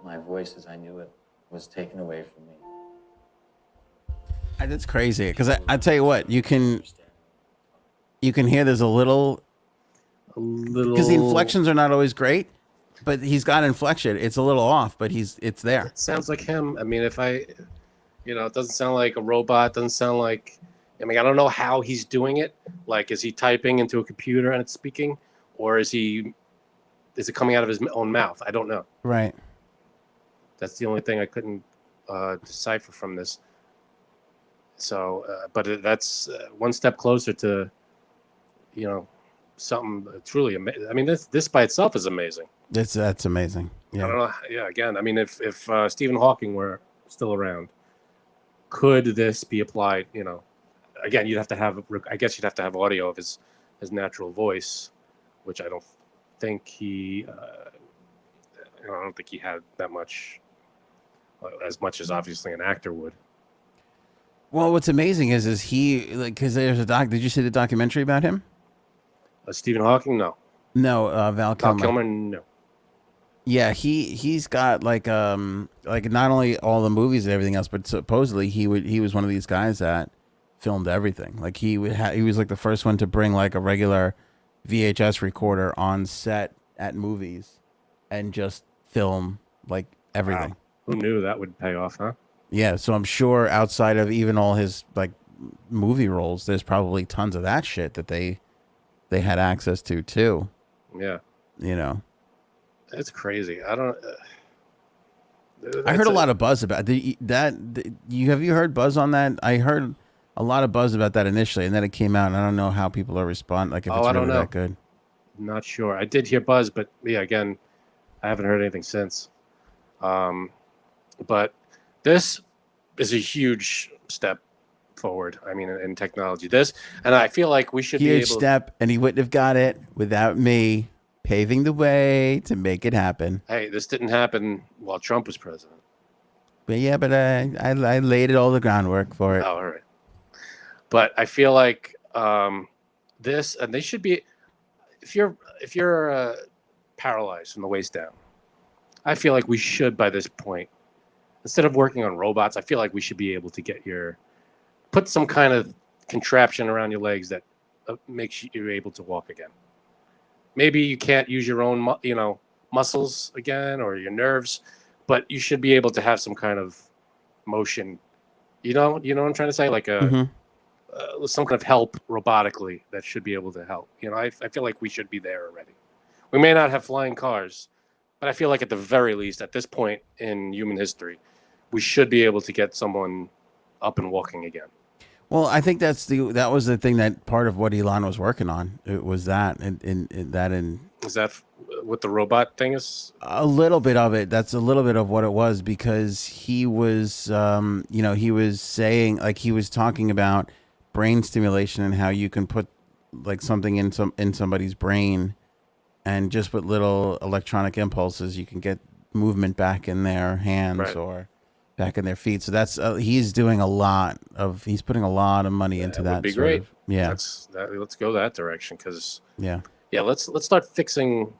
my voice as I knew it was taken away from me. That's crazy. Because I tell you what, you can hear there's a little, because the inflections are not always great, but he's got inflection. It's a little off, but it's there. It sounds like him. I mean, it doesn't sound like a robot. Doesn't sound like. I mean, I don't know how he's doing it. Like, is he typing into a computer and it's speaking, or is it coming out of his own mouth? I don't know. Right. That's the only thing I couldn't decipher from this. So, but that's one step closer to, something truly amazing. I mean, this by itself is amazing. That's amazing. Yeah. I don't know. Yeah. Again, I mean, if Stephen Hawking were still around, could this be applied? Again, you'd have to have. I guess you'd have to have audio of his natural voice, which I don't think he. I don't think he had that much, as much as obviously an actor would. Well, what's amazing is he, like, because there's a did you see the documentary about him? Stephen Hawking, no. No, Val Kilmer. Val Kilmer, no. Yeah, he's got like not only all the movies and everything else, but supposedly he was one of these guys that filmed everything. Like he was like the first one to bring like a regular VHS recorder on set at movies and just film like everything. Wow. Who knew that would pay off, huh? Yeah, so I'm sure outside of even all his like movie roles, there's probably tons of that shit that they had access to too. Yeah. It's crazy. I don't. I heard a lot of buzz about that. Have you heard buzz on that? I heard a lot of buzz about that initially, and then it came out, and I don't know how people are responding. Like if it's really that good. Not sure. I did hear buzz, but yeah, again, I haven't heard anything since. But this is a huge step forward. I mean, in technology, and I feel like we should be able. Huge step, and he wouldn't have got it without me paving the way to make it happen. Hey, this didn't happen while Trump was president. But yeah, I laid all the groundwork for it. Oh, all right. But I feel like this, and they should be. If you're paralyzed from the waist down, I feel like we should by this point, instead of working on robots, I feel like we should be able to put some kind of contraption around your legs that makes you able to walk again. Maybe you can't use your own, muscles again or your nerves, but you should be able to have some kind of motion. You know what I'm trying to say? Like some kind of help robotically that should be able to help. I feel like we should be there already. We may not have flying cars, but I feel like at the very least, at this point in human history, we should be able to get someone up and walking again. Well, I think that was the thing that part of what Elon was working on. It was that, Is that what the robot thing is? A little bit of it. That's a little bit of what it was, because he was, he was saying, like, he was talking about brain stimulation and how you can put like something in somebody's brain, and just with little electronic impulses, you can get movement back in their hands or back in their feet. So that's he's putting a lot of money into that. Would be great. Let's go that direction, because let's start fixing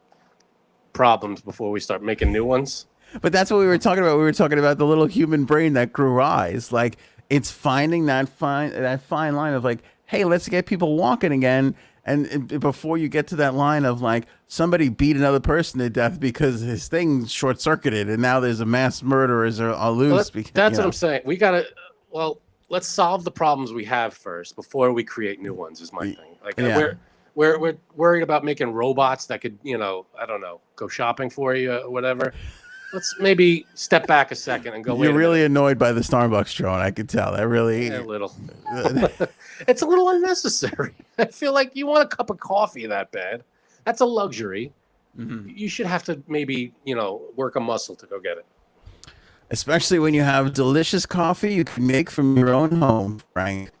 problems before we start making new ones. But that's what we were talking about. We were talking about the little human brain that grew eyes. Like, it's finding that fine line of like, hey, let's get people walking again, And before you get to that line of like somebody beat another person to death because his thing short circuited, and now there's a mass murderers or a loose. That's what I'm saying. We gotta. Well, let's solve the problems we have first before we create new ones. Is my thing. Like we're worried about making robots that could, I don't know, go shopping for you or whatever. Let's maybe step back a second and go. You're really annoyed by the Starbucks drone. I could tell. That really a little. It's a little unnecessary. I feel like you want a cup of coffee that bad. That's a luxury. Mm-hmm. You should have to maybe, work a muscle to go get it. Especially when you have delicious coffee you can make from your own home, Frank.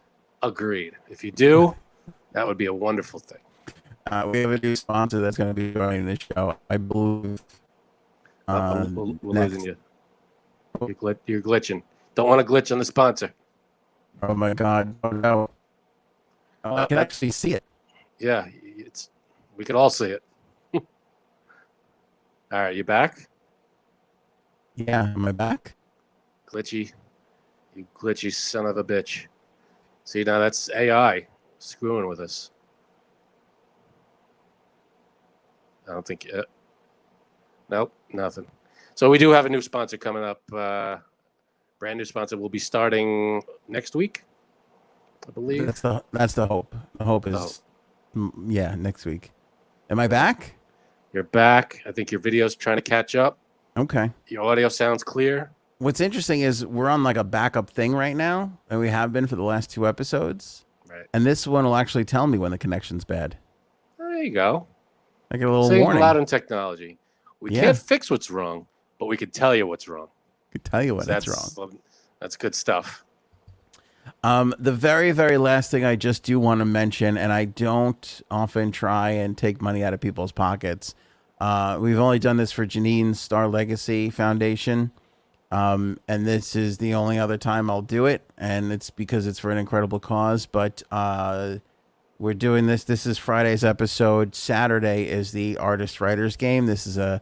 Agreed. If you do, that would be a wonderful thing. We have a new sponsor that's going to be joining the show, I believe. We're losing you. You're glitching. Don't want to glitch on the sponsor. Oh my God! Oh no! Oh, I can actually see it. Yeah, we could all see it. All right, you back? Yeah, am I back? Glitchy, you glitchy son of a bitch. See, now that's AI screwing with us. I don't think. Nope, nothing. So we do have a new sponsor coming up. Brand new sponsor will be starting next week, I believe. That's the hope. The hope is, next week. Am I back? You're back. I think your video's trying to catch up. Okay. Your audio sounds clear. What's interesting is we're on like a backup thing right now, and we have been for the last 2 episodes. Right. And this one will actually tell me when the connection's bad. There you go. I get a little warning. Modern technology. We can't fix what's wrong, but we can tell you what's wrong. Could tell you that's wrong. That's good stuff. The very, very last thing I just do want to mention, and I don't often try and take money out of people's pockets. We've only done this for Janine's Star Legacy Foundation. And this is the only other time I'll do it. And it's because it's for an incredible cause. But we're doing this. This is Friday's episode. Saturday is the Artist Writers game. This is a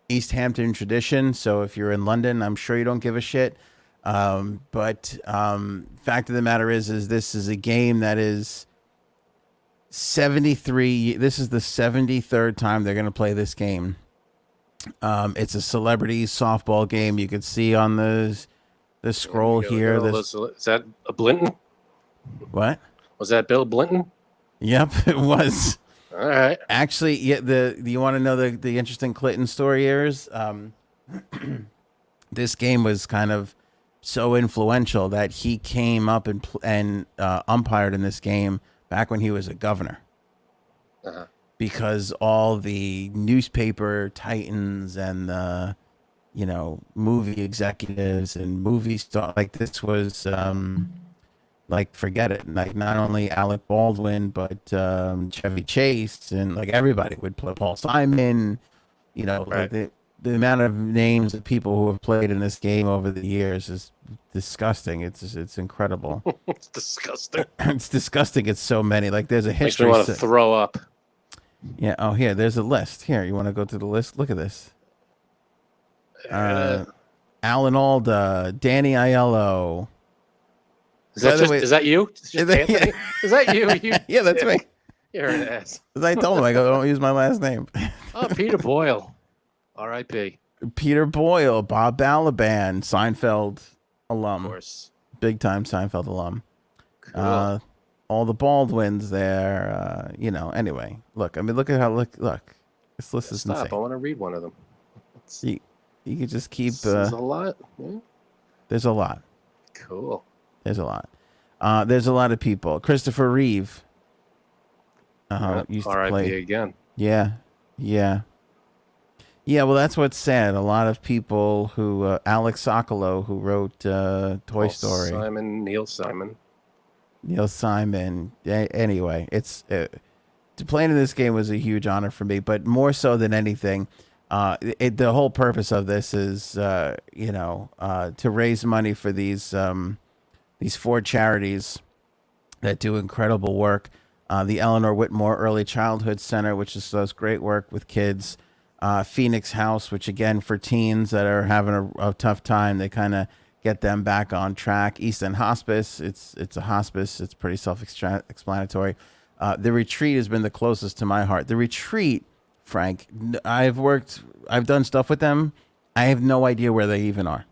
East Hampton tradition. So if you're in London, I'm sure you don't give a shit. But fact of the matter is this is a game that is 73. This is the 73rd time they're going to play this game. It's a celebrity softball game. You can see on the scroll here. Is that a Blinton? What? Was that Bill Blinton? Yep, it was. All right. Actually, do you want to know the interesting Clinton story here is? This game was kind of so influential that he came up and umpired in this game back when he was a governor. Uh-huh. Because all the newspaper titans and the, movie executives and movie stars, like this was, forget it. Like not only Alec Baldwin, but Chevy Chase and like everybody would play Paul Simon, right. Like the amount of names of people who have played in this game over the years is disgusting. It's incredible. It's disgusting. It's disgusting. It's so many. Like there's a history. Makes me want to throw up. Yeah. Oh, here. There's a list. Here, you want to go to the list? Look at this. Alan Alda, Danny Aiello. Is that you? Is that you? Yeah, that's me. You're an ass. As I told him, I go, don't use my last name. Oh, Peter Boyle. R.I.P. Peter Boyle, Bob Balaban, Seinfeld alum. Of course. Big time Seinfeld alum. Cool. All the Baldwins there, anyway. Look at how, look. This list is insane. I want to read one of them. You could just keep... There's a lot. Yeah. There's a lot. Cool. There's a lot. There's a lot of people. Christopher Reeve. Used to play... again. Yeah. Yeah, well, that's what's sad. A lot of people who... Alex Sokolow, who wrote Toy Story. Neil Simon. Anyway, it's to play in this game was a huge honor for me, but more so than anything, the whole purpose of this is to raise money for these 4 charities that do incredible work. The Eleanor Whitmore Early Childhood Center, which does great work with kids. Phoenix House, which again for teens that are having a tough time, they kind of get them back on track. East End Hospice, it's a hospice. It's pretty self-explanatory. The retreat has been the closest to my heart. The retreat, Frank, I've done stuff with them. I have no idea where they even are.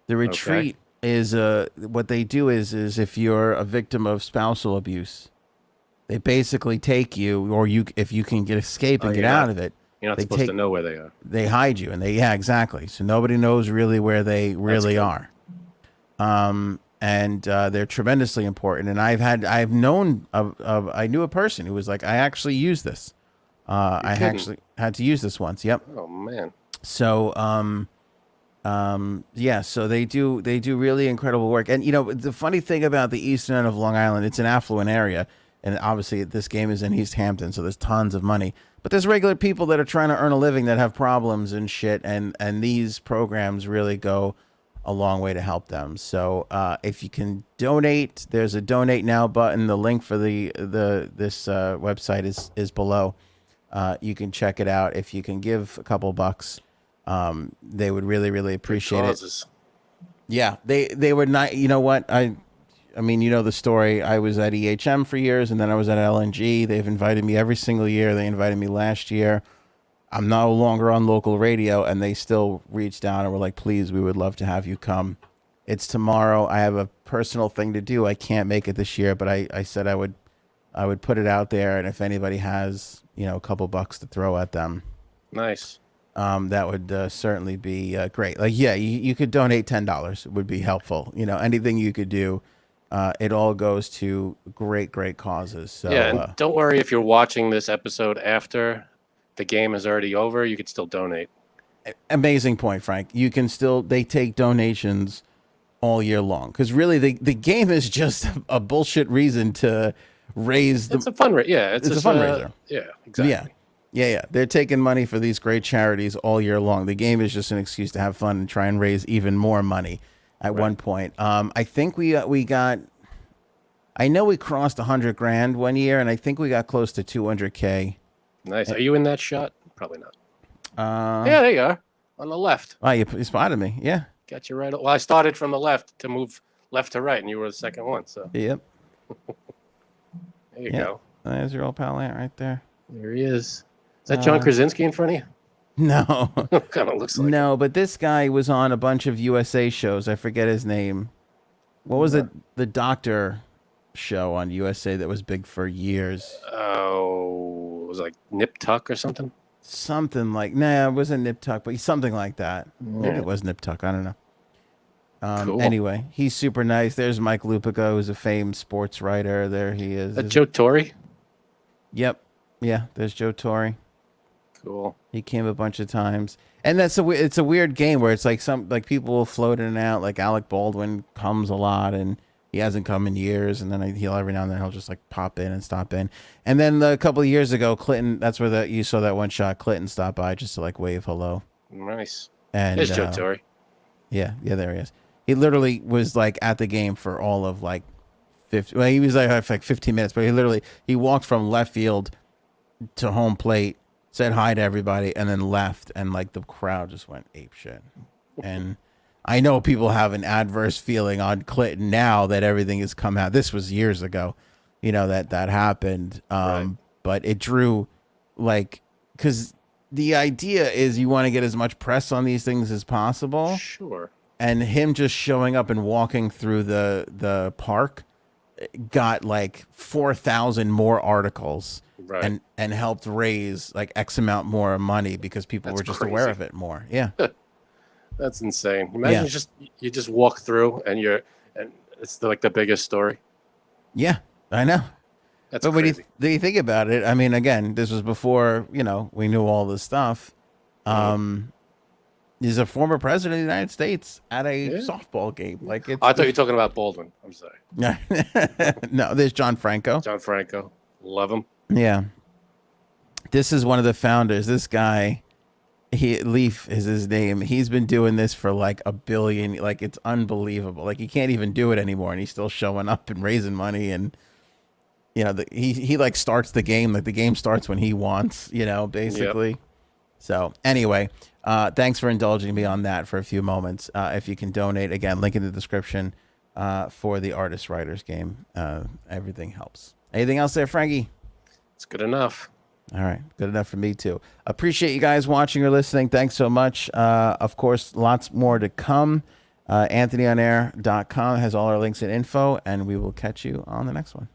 The retreat is what they do is if you're a victim of spousal abuse, they basically take you, or if you can escape and get out of it. You're not supposed to know where they are. They hide you, and exactly. So nobody knows really where they really are. And they're tremendously important. And I knew a person who was like, I actually used this. I actually had to use this once. Yep. Oh man. So, so they do really incredible work. And the funny thing about the eastern end of Long Island, it's an affluent area, and obviously this game is in East Hampton, so there's tons of money. But there's regular people that are trying to earn a living that have problems and shit, and these programs really go a long way to help them. So if you can donate, there's a donate now button. The link for this website is below. You can check it out. If you can give a couple bucks, they would really, really appreciate it. Yeah, they would not. You know what? I mean, you know the story. I was at EHM for years, and then I was at LNG. They've invited me every single year. They invited me last year. I'm no longer on local radio, and they still reached out and were like, please, we would love to have you come. It's tomorrow. I have a personal thing to do. I can't make it this year, but I said I would put it out there, and if anybody has, a couple bucks to throw at them. Nice. That would certainly be great. Like, yeah, you could donate $10. It would be helpful. Anything you could do. It all goes to great causes. So, yeah, and don't worry if you're watching this episode after the game is already over. You could still donate. Amazing point, Frank. You can still, they take donations all year long, because really the game is just a bullshit reason to raise It's a fundraiser. Yeah, it's a fundraiser. Yeah, exactly. Yeah. They're taking money for these great charities all year long. The game is just an excuse to have fun and try and raise even more money. At one point, I think we got. I know we crossed 100 grand one year, and I think we got close to 200K. Nice. Are you in that shot? Probably not. Yeah, there you are on the left. Oh, you spotted me. Yeah. Got you right. Well, I started from the left to move left to right, and you were the second one. So. Yep. There you go. There's your old pal Ant right there. There he is. Is that John Krasinski in front of you? No. Kind of looks like no, but this guy was on a bunch of USA shows. I forget his name. What was the doctor show on USA that was big for years? Oh, it was like Nip Tuck or something? Something like, it wasn't Nip Tuck, but something like that. Maybe it was Nip Tuck. I don't know. Cool. Anyway, he's super nice. There's Mike Lupica, who's a famed sports writer. There he is. Is that Joe Torre? Yep. Yeah, there's Joe Torre. Cool. He came a bunch of times, and it's a weird game where it's like people will float in and out. Like Alec Baldwin comes a lot, and he hasn't come in years, and then he'll every now and then he'll just like pop in and stop in. And then a couple of years ago, Clinton. That's where you saw that one shot. Clinton stopped by just to like wave hello. Nice. And there's Joe Torre. Yeah, there he is. He literally was like at the game for all of like 50. Well, he was like 15 minutes, but he walked from left field to home plate, said hi to everybody, and then left, and like the crowd just went ape shit. And I know people have an adverse feeling on Clinton now that everything has come out. This was years ago, that happened. Right. But it drew because the idea is you want to get as much press on these things as possible. Sure. And him just showing up and walking through the park got like 4,000 more articles. Right. And helped raise like X amount more money because people were just crazy. aware of it more. Yeah. That's insane. Imagine you just walk through and it's like the biggest story. Yeah, I know. That's but crazy. when you think about it, I mean, again, this was before, we knew all this stuff. He's a former president of the United States at a softball game. Like I thought you were talking about Baldwin. I'm sorry. No, there's John Franco. John Franco. Love him. Yeah. This is one of the founders. This guy, Leaf is his name. He's been doing this for like a billion. Like, it's unbelievable. Like, he can't even do it anymore, and he's still showing up and raising money. And, he like starts the game. Like, the game starts when he wants, basically. Yep. So, anyway, thanks for indulging me on that for a few moments. If you can donate, again, link in the description for the Artist Writers game. Everything helps. Anything else there, Frankie? It's good enough. All right. Good enough for me, too. Appreciate you guys watching or listening. Thanks so much. Of course, lots more to come. AnthonyOnAir.com has all our links and info, and we will catch you on the next one.